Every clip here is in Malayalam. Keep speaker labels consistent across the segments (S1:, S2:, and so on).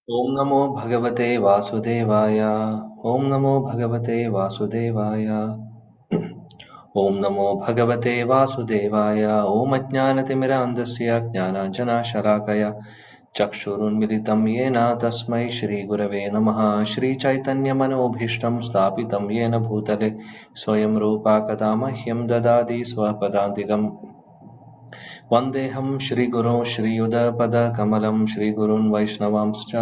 S1: ॐ नमो भगवते वासुदेवाय। ॐ नमो भगवते वासुदेवाय। ॐ नमो भगवते वासुदेवाय। ॐ अज्ञानतिमिरान्धस्य ज्ञानाञ्जनशलाकया चक्षुरुन्मिलितं येन तस्मै श्रीगुरवे नमः। श्रीचैतन्यमनोभीष्टं स्थापितं येन भूतले स्वयं रूपा कदा मह्यं ददाति स्वपदान्तिकम्। वन्देऽहं श्रीगुरों श्रीयुतपदकमलं श्रीगुरून् वैष्णवांश्च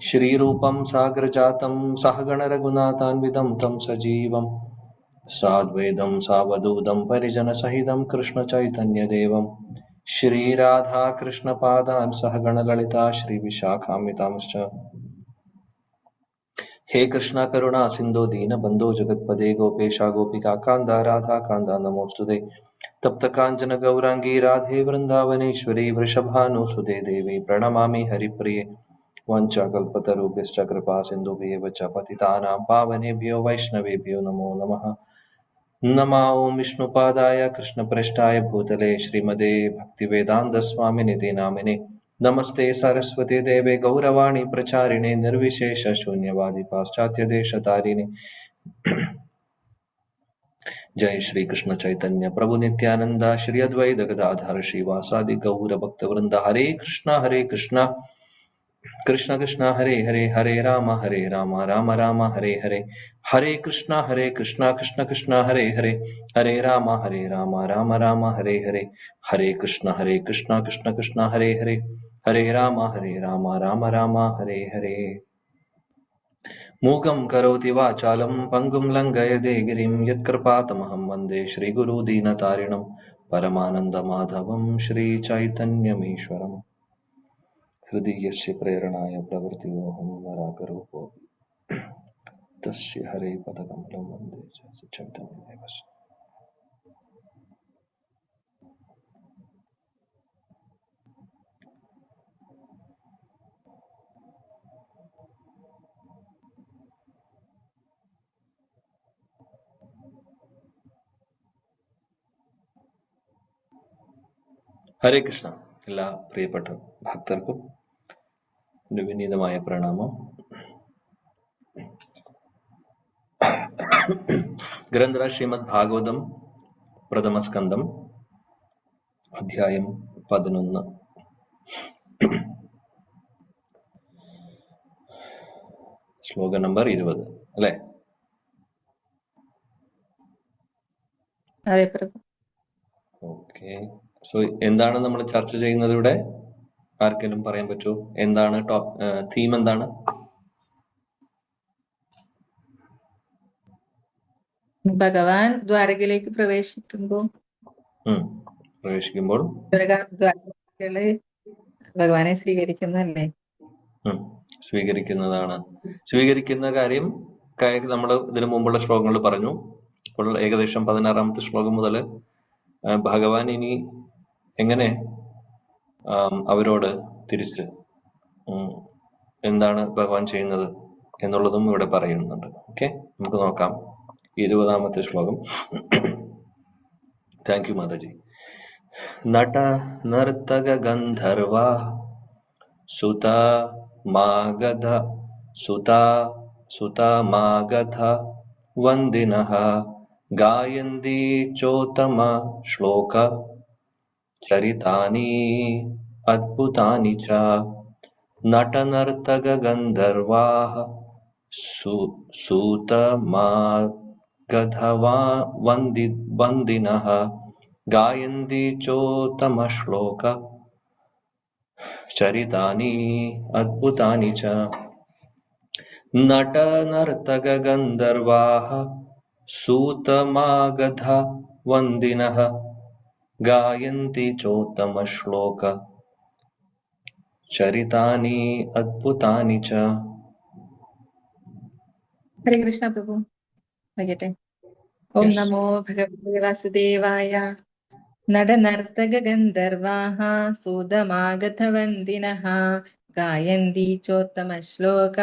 S1: श्रीरूपं साग्रजातं सहगणरघुनाथान्वितं तं सजीवं साद्वैतं सावधूतं परिजनसहितं कृष्णचैतन्यदेवं श्रीराधाकृष्णपादान् सहगणललिता श्रीविशाखान्वितांश्च। हे कृष्णा करुणा सिन्धो दीनबन्धो जगत्पते गोपेशा गोपिकान्त राधाकान्त नमोऽस्तुते। तप्त काञ्चन गौराङ्गी राधे वृन्दावनेश्वरी वृषभानुसुते देवी प्रणमामि हरिप्रिये। वाञ्छाकल्पतरुभ्यश्च कृपा सिन्धुभ्येव च पतितानां पावनेभ्यो वैष्णवेभ्यो नमो नमः। नमो ॐ विष्णुपादाय कृष्णप्रेष्ठाय भूतले श्रीमते भक्तिवेदान्तस्वामिनिति नामिने। नमस्ते सरस्वती देवे गौरवाणी प्रचारिणे निर्विशेष शून्यवादी पाश्चात्यदेशतारिणे। जय श्री कृष्ण चैतन्य प्रभु नित्यानंद श्री अद्वैत गदाधर श्रीवासादि गौर भक्त वृंद। हरे कृष्णा कृष्ण कृष्ण हरे हरे हरे राम राम राम हरे हरे। हरे कृष्ण कृष्ण कृष्ण हरे हरे हरे राम राम राम हरे हरे। हरे कृष्ण कृष्ण कृष्ण हरे हरे हरे राम राम राम हरे हरे। मूकं करोति वाचालं पङ्गुं लङ्घयते गिरिं यत्कृपातमहं वन्दे श्रीगुरुदीनतारिणं परमानन्दमाधवं श्रीचैतन्यमीश्वरम्। हृदि यस्य प्रेरणाय प्रवृत्तियोऽहं वराकरूपोऽपि तस्य हरे पदकमलं वन्दे चैतन्यदेवस्य। ഹരേ കൃഷ്ണ. എല്ലാ പ്രിയപ്പെട്ട ഭക്തർക്കും ഒരു വിനീതമായ പ്രണാമം. ഗ്രന്ഥരാജ് ശ്രീമദ് ഭാഗവതം പ്രഥമസ്കന്ധം അധ്യായം 11 ശ്ലോകം നമ്പർ 20 അല്ലെ?
S2: അതെ പ്രഭു.
S1: ഓക്കെ. സോ എന്താണ് നമ്മൾ ചർച്ച ചെയ്യുന്നത് ഇവിടെ? ആർക്കെങ്കിലും പറയാൻ പറ്റുമോ? എന്താണ് തീം? എന്താണ്?
S2: ഭഗവാൻ ദ്വാരകയിലേക്ക് പ്രവേശിക്കുമ്പോൾ ദ്വാരകള് ഭഗവാനെ സ്വീകരിക്കുന്നതല്ലേ?
S1: സ്വീകരിക്കുന്നതാണ്. സ്വീകരിക്കുന്ന കാര്യം നമ്മൾ ഇതിനു മുമ്പുള്ള ശ്ലോകങ്ങളിൽ പറഞ്ഞു. ഇപ്പോൾ ഏകദേശം 16ാമത്തെ ശ്ലോകം മുതൽ ഭഗവാൻ ഇനി എങ്ങനെ അവരോട് തിരിച്ച് എന്താണ് ഭഗവാൻ ചെയ്യുന്നത് എന്നുള്ളതും ഇവിടെ പറയുന്നുണ്ട്. ഓക്കെ, നമുക്ക് നോക്കാം 20ാമത്തെ ശ്ലോകം. Thank you Mataji. നട നർത്തക ഗന്ധർവ സുത മാഗധ വന്ദിനഃ ഗായന്തി ചോത്തമ ശ്ലോക ചരിതാനി അദ്ഭുതാനി ച. നടനർത്തക ഗന്ധർവാഃ സൂതമാഗധ വന്ദിനഃ ഗായന്തി ചോത്തമ ശ്ലോക ചരിതാനി അദ്ഭുതാനി ച. നടനർത്തക ഗന്ധർവാഃ സൂതമാഗധ വന്ദിനഃ ഗായന്തി ചോത്തമ ശ്ലോക ചരിതാനി അദ്ഭുതാനി ച.
S2: ഹരേ കൃഷ്ണ പ്രഭു. വയ്ക്കട്ടെ. ഓം നമോ ഭഗവതേ വാസുദേവായ. നടനർത്തക ഗന്ധർവാഃ സൂതമാഗധവന്ദിനഃ ഗായന്തി ചോത്തമ ശ്ലോക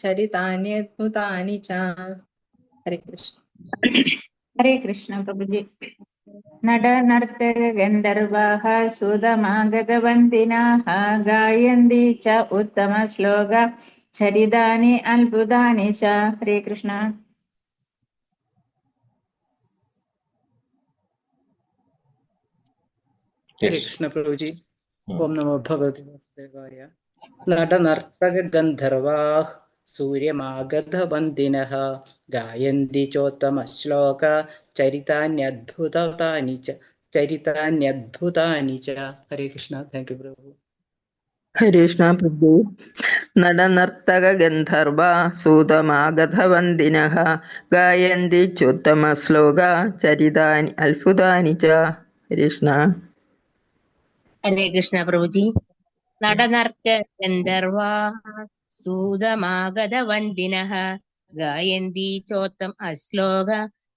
S2: ചരിതാനി അദ്ഭുതാനി ച. ഹരേ കൃഷ്ണ.
S3: ഹരേ കൃഷ്ണ പ്രഭുജി. നടനർത്തകഗന്ധർവാः സുതമാഗതവന്ദിനാः ഗായന്തി ച ഉത്തമശ്ലോക ചരിതാനി അത്ഭുതാനി ച. ഹരേ കൃഷ്ണ.
S4: ഹരേ കൃഷ്ണ പ്രഭുജി. ഓം നമോ ഭഗവതി വാസുദേവായ. നടനർത്തക ഗന്ധർവാഃ സൂര്യമാഗധവന്ദിനഃ ഗായന്തി ചോത്തമ ശ്ലോക ചരിതാന്യദ്ഭുതാനി ച. ഹരേ കൃഷ്ണ. താങ്ക് യു പ്രഭു.
S5: ഹരേ കൃഷ്ണ പ്രഭു. നടനർത്തക ഗന്ധർവ സൂതമാഗധവന്ദിനഃ ഗായന്തി ചുത്തമ ശ്ലോക ചരിതാനി അത്ഭുതാനി ച. ഹരേ കൃഷ്ണ.
S6: ഹരേ കൃഷ്ണ പ്രഭുജി. നടനർത്ത ഗന്ധർവാ സൂതമാഗതവന്ദിനഃ ഗായന്തി ചോത്തം അശ്ലോക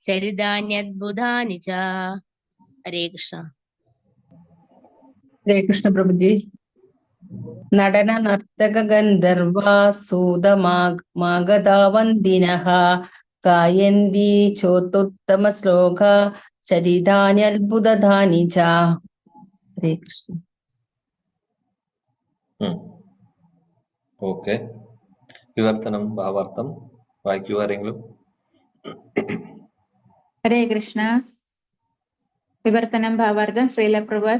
S6: ചരിതാന്യദ്ഭുതാനി ച. ഹരേ കൃഷ്ണ.
S2: ഹരേ കൃഷ്ണ പ്രഭുജി. നടന നർത്തക ഗന്ധർവ സൂതമാഗതാവന്ദിനഃ ഗായന്തി ചോത്തുത്തമ ശ്ലോക ചരിതാന്യത്ഭുതാനി ച. ഹരേ കൃഷ്ണ.
S1: ഓക്കെ. വിവർത്തനം ഭാവാർത്ഥം വായിക്കൂ ആരെങ്കിലും.
S3: ഹരേ കൃഷ്ണ. വിവർത്തനം ഭാവാർത്ഥം.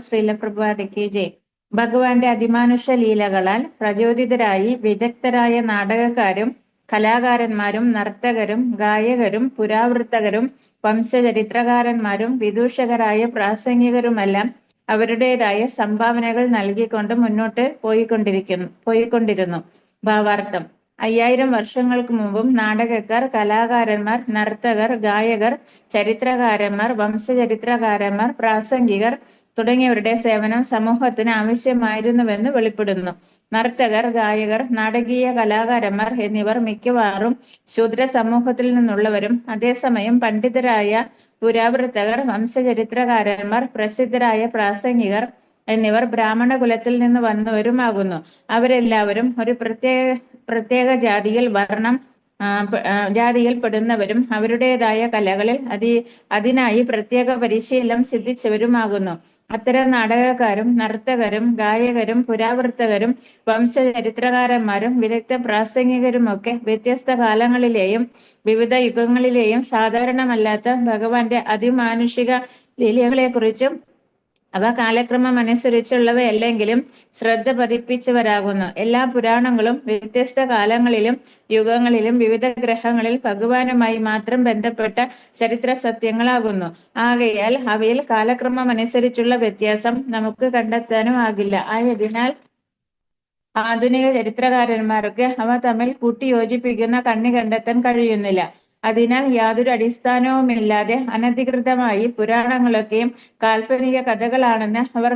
S3: ശ്രീലപ്രഭാതയ്ക്ക് ജയ്. ഭഗവാന്റെ അതിമാനുഷ ലീലകളാൽ പ്രചോദിതരായി വിദഗ്ധരായ നാടകക്കാരും കലാകാരന്മാരും നർത്തകരും ഗായകരും പുരാവൃത്തകരും വംശചരിത്രകാരന്മാരും വിദൂഷകരായ പ്രാസംഗികരുമെല്ലാം അവരുടേതായ സംഭാവനകൾ നൽകിക്കൊണ്ട് മുന്നോട്ട് പോയിക്കൊണ്ടിരുന്നു. ഭാവാർത്ഥം. 5000 വർഷങ്ങൾക്ക് മുമ്പും നാടകക്കാർ, കലാകാരന്മാർ, നർത്തകർ, ഗായകർ, ചരിത്രകാരന്മാർ, വംശചരിത്രകാരന്മാർ, പ്രാസംഗികർ തുടങ്ങിയവരുടെ സേവനം സമൂഹത്തിന് ആവശ്യമായിരുന്നുവെന്ന് വെളിപ്പെടുന്നു. നർത്തകർ, ഗായകർ, നാടകീയ കലാകാരന്മാർ എന്നിവർ മിക്കവാറും ശൂദ്ര സമൂഹത്തിൽ നിന്നുള്ളവരും അതേസമയം പണ്ഡിതരായ പുരാവൃത്തകർ, വംശചരിത്രകാരന്മാർ, പ്രസിദ്ധരായ പ്രാസംഗികർ എന്നിവർ ബ്രാഹ്മണ കുലത്തിൽ നിന്ന് വന്നവരുമാകുന്നു. അവരെല്ലാവരും ഒരു പ്രത്യേക ജാതിയിൽ പെടുന്നവരും അവരുടേതായ കലകളിൽ അതിനായി പ്രത്യേക പരിശീലനം സിദ്ധിച്ചവരുമാകുന്നു. അത്തരം നാടകക്കാരും നർത്തകരും ഗായകരും പുരാവൃത്തകരും വംശചരിത്രകാരന്മാരും വിദഗ്ധ പ്രാസംഗികരുമൊക്കെ വ്യത്യസ്ത കാലങ്ങളിലെയും വിവിധ യുഗങ്ങളിലെയും സാധാരണമല്ലാത്ത ഭഗവാന്റെ അതിമാനുഷിക ലീലകളെക്കുറിച്ചും അവ കാലക്രമം അനുസരിച്ചുള്ളവയല്ലെങ്കിലും ശ്രദ്ധ പതിപ്പിച്ചവരാകുന്നു. എല്ലാ പുരാണങ്ങളും വ്യത്യസ്ത കാലങ്ങളിലും യുഗങ്ങളിലും വിവിധ ഗ്രഹങ്ങളിൽ ഭഗവാനുമായി മാത്രം ബന്ധപ്പെട്ട ചരിത്ര സത്യങ്ങളാകുന്നു. ആകയാൽ അവയിൽ കാലക്രമം അനുസരിച്ചുള്ള വ്യത്യാസം നമുക്ക് കണ്ടെത്താനും ആകില്ല. ആയതിനാൽ ആധുനിക ചരിത്രകാരന്മാർക്ക് അവ തമ്മിൽ കൂട്ടിയോജിപ്പിക്കുന്ന കണ്ണി കണ്ടെത്താൻ കഴിയുന്നില്ല. അതിനാൽ യാതൊരു അടിസ്ഥാനവുമില്ലാതെ അനധികൃതമായി പുരാണങ്ങളൊക്കെയും കാൽപ്പനിക കഥകളാണെന്ന് അവർ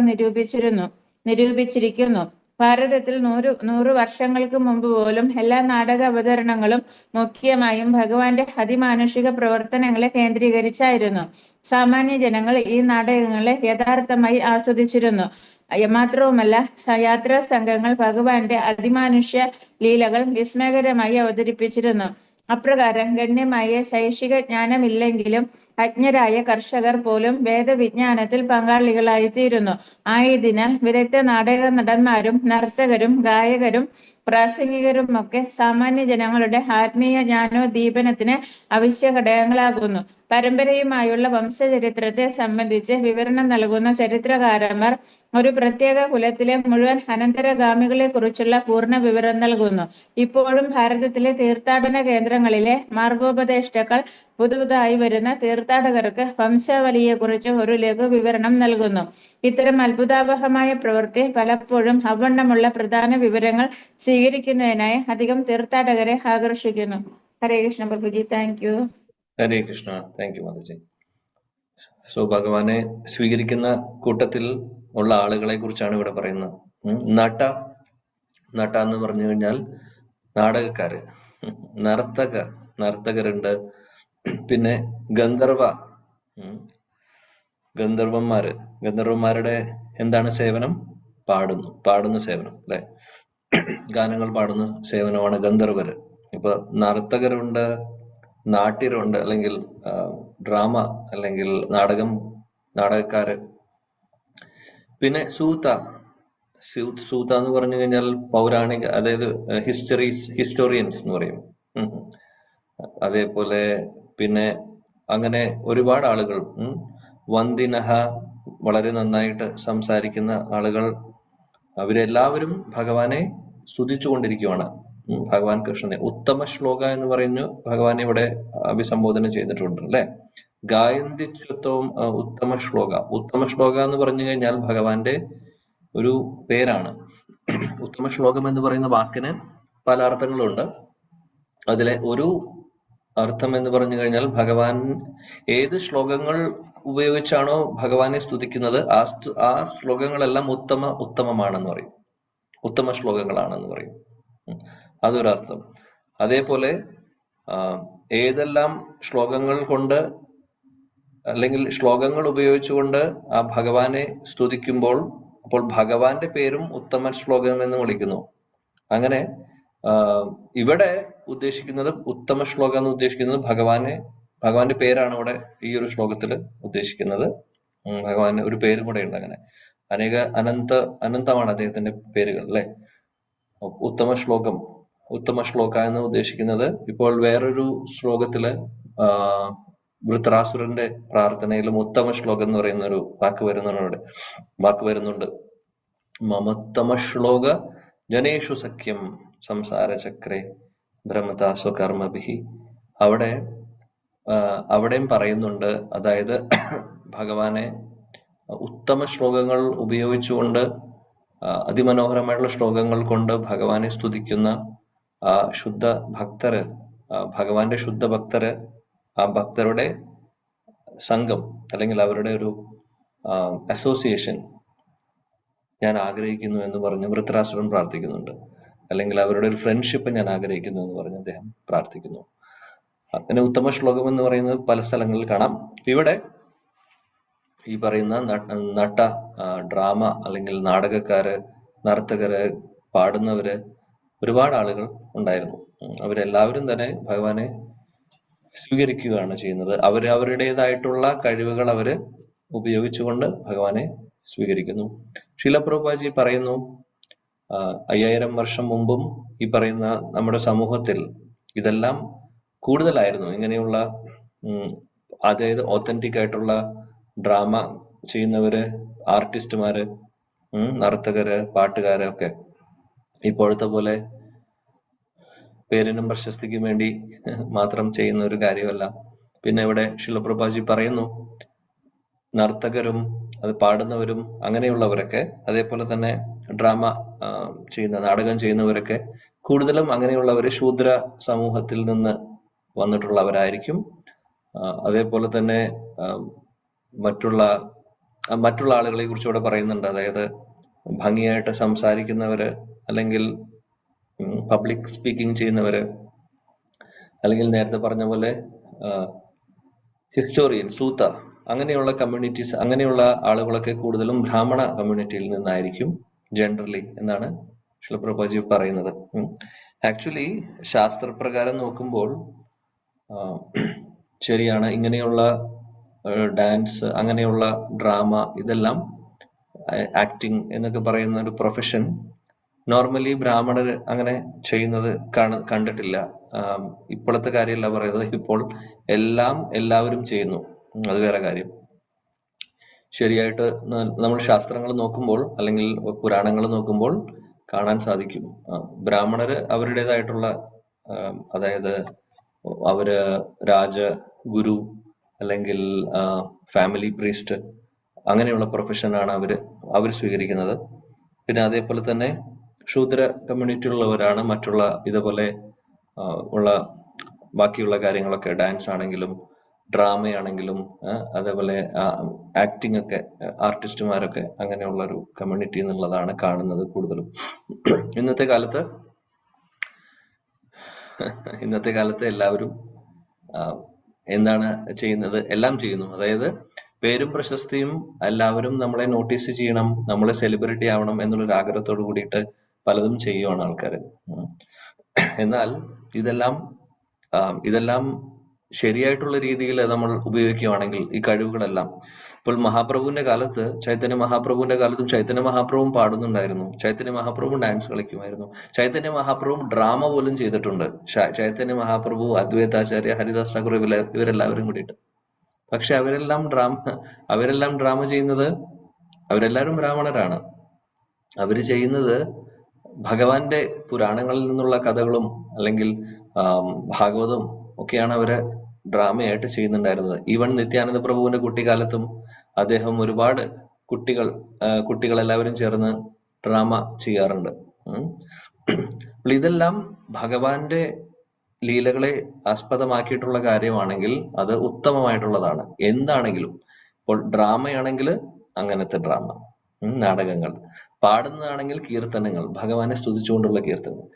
S3: നിരൂപിച്ചിരിക്കുന്നു. ഭാരതത്തിൽ 100 വർഷങ്ങൾക്ക് മുമ്പ് പോലും എല്ലാ നാടക അവതരണങ്ങളും മുഖ്യമായും ഭഗവാന്റെ അതിമാനുഷിക പ്രവർത്തനങ്ങളെ കേന്ദ്രീകരിച്ചായിരുന്നു. സാമാന്യ ജനങ്ങൾ ഈ നാടകങ്ങളെ യഥാർത്ഥമായി ആസ്വദിച്ചിരുന്നു. മാത്രവുമല്ല, യാത്രാ സംഘങ്ങൾ ഭഗവാന്റെ അതിമാനുഷ്യ ലീലകൾ വിസ്മയകരമായി അവതരിപ്പിച്ചിരുന്നു. അപ്രകാരം ഗണ്യമായ ശൈക്ഷിക ജ്ഞാനമില്ലെങ്കിലും അജ്ഞരായ കർഷകർ പോലും വേദവിജ്ഞാനത്തിൽ പങ്കാളികളായിത്തീരുന്നു. ആയതിനാൽ വിദഗ്ധ നാടക നടന്മാരും നർത്തകരും ഗായകരും പ്രാസംഗികരുമൊക്കെ സാമാന്യ ജനങ്ങളുടെ ആത്മീയ ജ്ഞാനോദ്ദീപനത്തിന് അവശ്യ ഘടകങ്ങളാകുന്നു. പരമ്പരയുമായുള്ള വംശചരിത്രത്തെ സംബന്ധിച്ച് വിവരണം നൽകുന്ന ചരിത്രകാരന്മാർ ഒരു പ്രത്യേക കുലത്തിലെ മുഴുവൻ അനന്തരഗാമികളെ കുറിച്ചുള്ള പൂർണ്ണ വിവരം നൽകുന്നു. ഇപ്പോഴും ഭാരതത്തിലെ തീർത്ഥാടന കേന്ദ്രങ്ങളിലെ മാർഗോപദേഷ്ടാക്കൾ പുതുതായി വരുന്ന തീർത്ഥാടകർക്ക് വംശാവലിയെക്കുറിച്ച് ഒരു ലഘു വിവരണം നൽകുന്നു. ഇത്തരം അത്ഭുതാവഹമായ പ്രവൃത്തി പലപ്പോഴും അവണ്ണമുള്ള പ്രധാന വിവരങ്ങൾ സ്വീകരിക്കുന്നതിനായി അധികം തീർത്ഥാടകരെ ആകർഷിക്കുന്നു. ഹരേ കൃഷ്ണ പ്രഭുജി. Thank you.
S1: Hare Krishna. Thank you മാതാജി. സോ ഭഗവാനെ സ്വീകരിക്കുന്ന കൂട്ടത്തിൽ ഉള്ള ആളുകളെ കുറിച്ചാണ് ഇവിടെ പറയുന്നത്. നട്ട എന്ന് പറഞ്ഞു കഴിഞ്ഞാൽ നാടകക്കാര്, നർത്തകരുണ്ട്, പിന്നെ ഗന്ധർവന്മാരുടെ എന്താണ് സേവനം? പാടുന്ന സേവനം അല്ലെ? ഗാനങ്ങൾ പാടുന്ന സേവനമാണ് ഗന്ധർവര്. ഇപ്പൊ നർത്തകരുണ്ട്, നാട്യരുണ്ട്, അല്ലെങ്കിൽ ഡ്രാമ അല്ലെങ്കിൽ നാടകം നാടകക്കാര്. പിന്നെ സൂത എന്ന് പറഞ്ഞു കഴിഞ്ഞാൽ പൗരാണിക, അതായത് ഹിസ്റ്റോറിയൻസ് എന്ന് പറയും. അതേപോലെ പിന്നെ അങ്ങനെ ഒരുപാട് ആളുകൾ. വന്ദിനഹ, വളരെ നന്നായിട്ട് സംസാരിക്കുന്ന ആളുകൾ. അവരെല്ലാവരും ഭഗവാനെ സ്തുതിച്ചുകൊണ്ടിരിക്കുകയാണ്. ഭഗവാൻ കൃഷ്ണനെ ഉത്തമ ശ്ലോക എന്ന് പറയുന്നു ഭഗവാനെ ഇവിടെ അഭിസംബോധന ചെയ്തിട്ടുണ്ട് അല്ലെ. ഗായന്തി ചുത്തവും ഉത്തമ ശ്ലോക. ഉത്തമ ശ്ലോക എന്ന് പറഞ്ഞു കഴിഞ്ഞാൽ ഭഗവാന്റെ ഒരു പേരാണ്. ഉത്തമ ശ്ലോകം എന്ന് പറയുന്ന വാക്കിന് പല അർത്ഥങ്ങളുണ്ട്. അതിലെ ഒരു അർത്ഥം എന്ന് പറഞ്ഞു കഴിഞ്ഞാൽ ഭഗവാൻ ഏത് ശ്ലോകങ്ങൾ ഉപയോഗിച്ചാണോ ഭഗവാനെ സ്തുതിക്കുന്നത് ആ ശ്ലോകങ്ങളെല്ലാം ഉത്തമമാണെന്ന് പറയും. ഉത്തമ ശ്ലോകങ്ങളാണെന്ന് പറയും. അതൊരർത്ഥം. അതേപോലെ ഏതെല്ലാം ശ്ലോകങ്ങൾ കൊണ്ട് അല്ലെങ്കിൽ ശ്ലോകങ്ങൾ ഉപയോഗിച്ചുകൊണ്ട് ആ ഭഗവാനെ സ്തുതിക്കുമ്പോൾ അപ്പോൾ ഭഗവാന്റെ പേരും ഉത്തമ ശ്ലോകം എന്ന് വിളിക്കുന്നു. അങ്ങനെ ഇവിടെ ഉദ്ദേശിക്കുന്നത് ഉത്തമ ശ്ലോകം എന്ന് ഉദ്ദേശിക്കുന്നത് ഭഗവാന്റെ പേരാണ് ഇവിടെ ഈ ഒരു ശ്ലോകത്തിൽ ഉദ്ദേശിക്കുന്നത്. ഭഗവാന് ഒരു പേരും കൂടെ ഉണ്ട്. അങ്ങനെ അനന്തമാണ് അദ്ദേഹത്തിന്റെ പേരുകൾ അല്ലെ. ഉത്തമ ശ്ലോക എന്ന് ഉദ്ദേശിക്കുന്നത് ഇപ്പോൾ വേറൊരു ശ്ലോകത്തില് വൃത്രാസുരന്റെ പ്രാർത്ഥനയിലും ഉത്തമ ശ്ലോകം എന്ന് പറയുന്ന ഒരു വാക്ക് വരുന്നുണ്ട്. മമോത്തമ ശ്ലോക ജനേഷു സഖ്യം സംസാര ചക്രേ ഭ്രമതാ സ്വകർമ്മഭിഹി. അവിടെയും പറയുന്നുണ്ട്. അതായത് ഭഗവാനെ ഉത്തമ ശ്ലോകങ്ങൾ ഉപയോഗിച്ചുകൊണ്ട്, അതിമനോഹരമായിട്ടുള്ള ശ്ലോകങ്ങൾ കൊണ്ട് ഭഗവാനെ സ്തുതിക്കുന്ന ആ ശുദ്ധ ഭക്തര്, ഭഗവാന്റെ ശുദ്ധ ഭക്തര്, ആ ഭക്തരുടെ സംഘം അല്ലെങ്കിൽ അവരുടെ ഒരു അസോസിയേഷൻ ഞാൻ ആഗ്രഹിക്കുന്നു എന്ന് പറഞ്ഞ് വൃത്രാസുരൻ പ്രാർത്ഥിക്കുന്നുണ്ട്. അല്ലെങ്കിൽ അവരുടെ ഒരു ഫ്രണ്ട്ഷിപ്പ് ഞാൻ ആഗ്രഹിക്കുന്നു എന്ന് പറഞ്ഞ് അദ്ദേഹം പ്രാർത്ഥിക്കുന്നു. അങ്ങനെ ഉത്തമ ശ്ലോകം എന്ന് പറയുന്നത് പല സ്ഥലങ്ങളിൽ കാണാം. ഇവിടെ ഈ പറയുന്ന ഡ്രാമ അല്ലെങ്കിൽ നാടകക്കാര്, നർത്തകര്, പാടുന്നവര്, ഒരുപാട് ആളുകൾ ഉണ്ടായിരുന്നു. അവരെല്ലാവരും തന്നെ ഭഗവാനെ സ്വീകരിക്കുകയാണ് ചെയ്യുന്നത്. അവരുടേതായിട്ടുള്ള കഴിവുകൾ അവര് ഉപയോഗിച്ചുകൊണ്ട് ഭഗവാനെ സ്വീകരിക്കുന്നു. ശീല പ്രഭുപാദി പറയുന്നു, 5000 വർഷം മുമ്പും ഈ പറയുന്ന നമ്മുടെ സമൂഹത്തിൽ ഇതെല്ലാം കൂടുതലായിരുന്നു. ഇങ്ങനെയുള്ള അതായത് ഓത്തന്റിക് ആയിട്ടുള്ള ഡ്രാമ ചെയ്യുന്നവര്, ആർട്ടിസ്റ്റുമാര്, നർത്തകര്, പാട്ടുകാര് ഒക്കെ ഇപ്പോഴത്തെ പോലെ പേരിനും പ്രശസ്തിക്കും വേണ്ടി മാത്രം ചെയ്യുന്ന ഒരു കാര്യമല്ല. പിന്നെ ഇവിടെ ശീല പ്രഭുപാദി പറയുന്നു, നർത്തകരും അത് പാടുന്നവരും അങ്ങനെയുള്ളവരൊക്കെ, അതേപോലെ തന്നെ ഡ്രാമ നാടകം ചെയ്യുന്നവരൊക്കെ കൂടുതലും അങ്ങനെയുള്ളവര് ശൂദ്ര സമൂഹത്തിൽ നിന്ന് വന്നിട്ടുള്ളവരായിരിക്കും. അതേപോലെ തന്നെ മറ്റുള്ള ആളുകളെ കുറിച്ച് ഇവിടെ പറയുന്നുണ്ട്. അതായത് ഭംഗിയായിട്ട് സംസാരിക്കുന്നവര്, അല്ലെങ്കിൽ പബ്ലിക് സ്പീക്കിംഗ് ചെയ്യുന്നവര്, അല്ലെങ്കിൽ നേരത്തെ പറഞ്ഞ പോലെ ഹിസ്റ്റോറിയൻ, സൂത, അങ്ങനെയുള്ള കമ്മ്യൂണിറ്റീസ്, അങ്ങനെയുള്ള ആളുകളൊക്കെ കൂടുതലും ബ്രാഹ്മണ കമ്മ്യൂണിറ്റിയിൽ നിന്നായിരിക്കും ജനറലി എന്നാണ് ശീല പ്രഭുപാദി പറയുന്നത്. ആക്ച്വലി ശാസ്ത്രപ്രകാരം നോക്കുമ്പോൾ ശരിയാണ്, ഇങ്ങനെയുള്ള ഡാൻസ്, അങ്ങനെയുള്ള ഡ്രാമ, ഇതെല്ലാം ആക്ടിങ് എന്നൊക്കെ പറയുന്ന ഒരു പ്രൊഫഷൻ നോർമലി ബ്രാഹ്മണർ അങ്ങനെ ചെയ്യുന്നത് കണ്ടിട്ടില്ല. ഇപ്പോഴത്തെ കാര്യമല്ല പറയുന്നത്, ഇപ്പോൾ എല്ലാവരും ചെയ്യുന്നു. അത് വേറെ കാര്യം. ശരിയായിട്ട് നമ്മൾ ശാസ്ത്രങ്ങൾ നോക്കുമ്പോൾ അല്ലെങ്കിൽ പുരാണങ്ങൾ നോക്കുമ്പോൾ കാണാൻ സാധിക്കും, ബ്രാഹ്മണര് അവരുടേതായിട്ടുള്ള അതായത് അവര് ഗുരു അല്ലെങ്കിൽ ഫാമിലി പ്രീസ്റ്റ് അങ്ങനെയുള്ള പ്രൊഫഷനാണ് അവർ സ്വീകരിക്കുന്നത്. പിന്നെ അതേപോലെ തന്നെ ശൂദ്ര കമ്മ്യൂണിറ്റിയിലുള്ളവരാണ് മറ്റുള്ള ഇതുപോലെ ഉള്ള ബാക്കിയുള്ള കാര്യങ്ങളൊക്കെ, ഡാൻസ് ആണെങ്കിലും ഡ്രാമയാണെങ്കിലും അതേപോലെ ആക്ടിംഗ് ഒക്കെ, ആർട്ടിസ്റ്റുമാരൊക്കെ അങ്ങനെയുള്ള ഒരു കമ്മ്യൂണിറ്റി എന്നുള്ളതാണ് കാണുന്നത് കൂടുതലും. ഇന്നത്തെ കാലത്ത് എല്ലാവരും എന്താണ് ചെയ്യുന്നത്? എല്ലാം ചെയ്യുന്നു. അതായത് പേരും പ്രശസ്തിയും, എല്ലാവരും നമ്മളെ നോട്ടീസ് ചെയ്യണം, നമ്മളെ സെലിബ്രിറ്റി ആവണം എന്നുള്ളൊരു ആഗ്രഹത്തോട് കൂടിയിട്ട് പലതും ചെയ്യുവാണ് ആൾക്കാർ. എന്നാൽ ഇതെല്ലാം ശരിയായിട്ടുള്ള രീതിയിൽ നമ്മൾ ഉപയോഗിക്കുകയാണെങ്കിൽ ഈ കഴിവുകളെല്ലാം, ഇപ്പോൾ മഹാപ്രഭുവിന്റെ കാലത്ത്, ചൈതന്യ മഹാപ്രഭുവിന്റെ കാലത്തും ചൈതന്യ മഹാപ്രഭുവും പാടുന്നുണ്ടായിരുന്നു, ചൈതന്യ മഹാപ്രഭുവും ഡാൻസ് കളിക്കുമായിരുന്നു, ചൈതന്യ മഹാപ്രഭുവും ഡ്രാമ പോലും ചെയ്തിട്ടുണ്ട്. ചൈതന്യ മഹാപ്രഭു, അദ്വൈതാചാര്യ, ഹരിദാസ് ഠാക്കൂർ ഇവരെല്ലാവരും കൂടിയിട്ട്. പക്ഷെ അവരെല്ലാം ഡ്രാമ ചെയ്യുന്നത്, അവരെല്ലാവരും ബ്രാഹ്മണരാണ്. അവര് ചെയ്യുന്നത് ഭഗവാന്റെ പുരാണങ്ങളിൽ നിന്നുള്ള കഥകളും അല്ലെങ്കിൽ ഭാഗവതവും ഒക്കെയാണ് അവര് ഡ്രാമയായിട്ട് ചെയ്യുന്നുണ്ടായിരുന്നത്. ഈവൻ നിത്യാനന്ദ പ്രഭുവിന്റെ കുട്ടിക്കാലത്തും അദ്ദേഹം ഒരുപാട് കുട്ടികളെല്ലാവരും ചേർന്ന് ഡ്രാമ ചെയ്യാറുണ്ട്. അപ്പോൾ ഇതെല്ലാം ഭഗവാന്റെ ലീലകളെ ആസ്പദമാക്കിയിട്ടുള്ള കാര്യമാണെങ്കിൽ അത് ഉത്തമമായിട്ടുള്ളതാണ്. എന്താണെങ്കിലും ഇപ്പോൾ ഡ്രാമയാണെങ്കിൽ അങ്ങനത്തെ ഡ്രാമ, നാടകങ്ങൾ, പാടുന്നതാണെങ്കിൽ കീർത്തനങ്ങൾ, ഭഗവാനെ സ്തുതിച്ചുകൊണ്ടുള്ള കീർത്തനങ്ങൾ,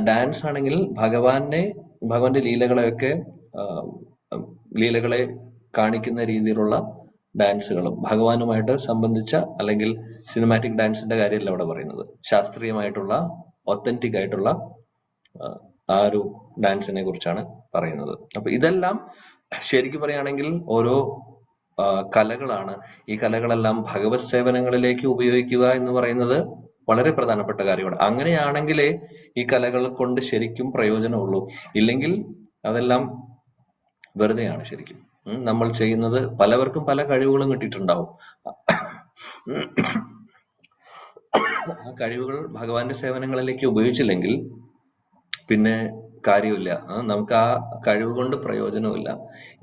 S1: ഡാൻസ് ആണെങ്കിൽ ഭഗവാന്റെ ലീലകളെ കാണിക്കുന്ന രീതിയിലുള്ള ഡാൻസുകളും, ഭഗവാനുമായിട്ട് സംബന്ധിച്ച അല്ലെങ്കിൽ സിനിമാറ്റിക് ഡാൻസിന്റെ കാര്യമല്ല ഇവിടെ പറയുന്നത്, ശാസ്ത്രീയമായിട്ടുള്ള ഒത്തന്റിക് ആയിട്ടുള്ള ആ ഒരു ഡാൻസിനെ കുറിച്ചാണ് പറയുന്നത്. അപ്പൊ ഇതെല്ലാം ശരിക്കും പറയുകയാണെങ്കിൽ ഓരോ കലകളാണ്. ഈ കലകളെല്ലാം ഭഗവത് സേവനങ്ങളിലേക്ക് ഉപയോഗിക്കുക എന്ന് പറയുന്നത് വളരെ പ്രധാനപ്പെട്ട കാര്യമാണ്. അങ്ങനെയാണെങ്കിലേ ഈ കലകൾ കൊണ്ട് ശരിക്കും പ്രയോജനമുള്ളൂ. ഇല്ലെങ്കിൽ അതെല്ലാം വെറുതെയാണ് ശരിക്കും. നമ്മൾ ചെയ്യുന്നത്, പലവർക്കും പല കഴിവുകളും കിട്ടിയിട്ടുണ്ടാവും. ആ കഴിവുകൾ ഭഗവാന്റെ സേവനങ്ങളിലേക്ക് ഉപയോഗിച്ചില്ലെങ്കിൽ പിന്നെ കാര്യമില്ല. നമുക്ക് ആ കഴിവ് കൊണ്ട് പ്രയോജനമില്ല.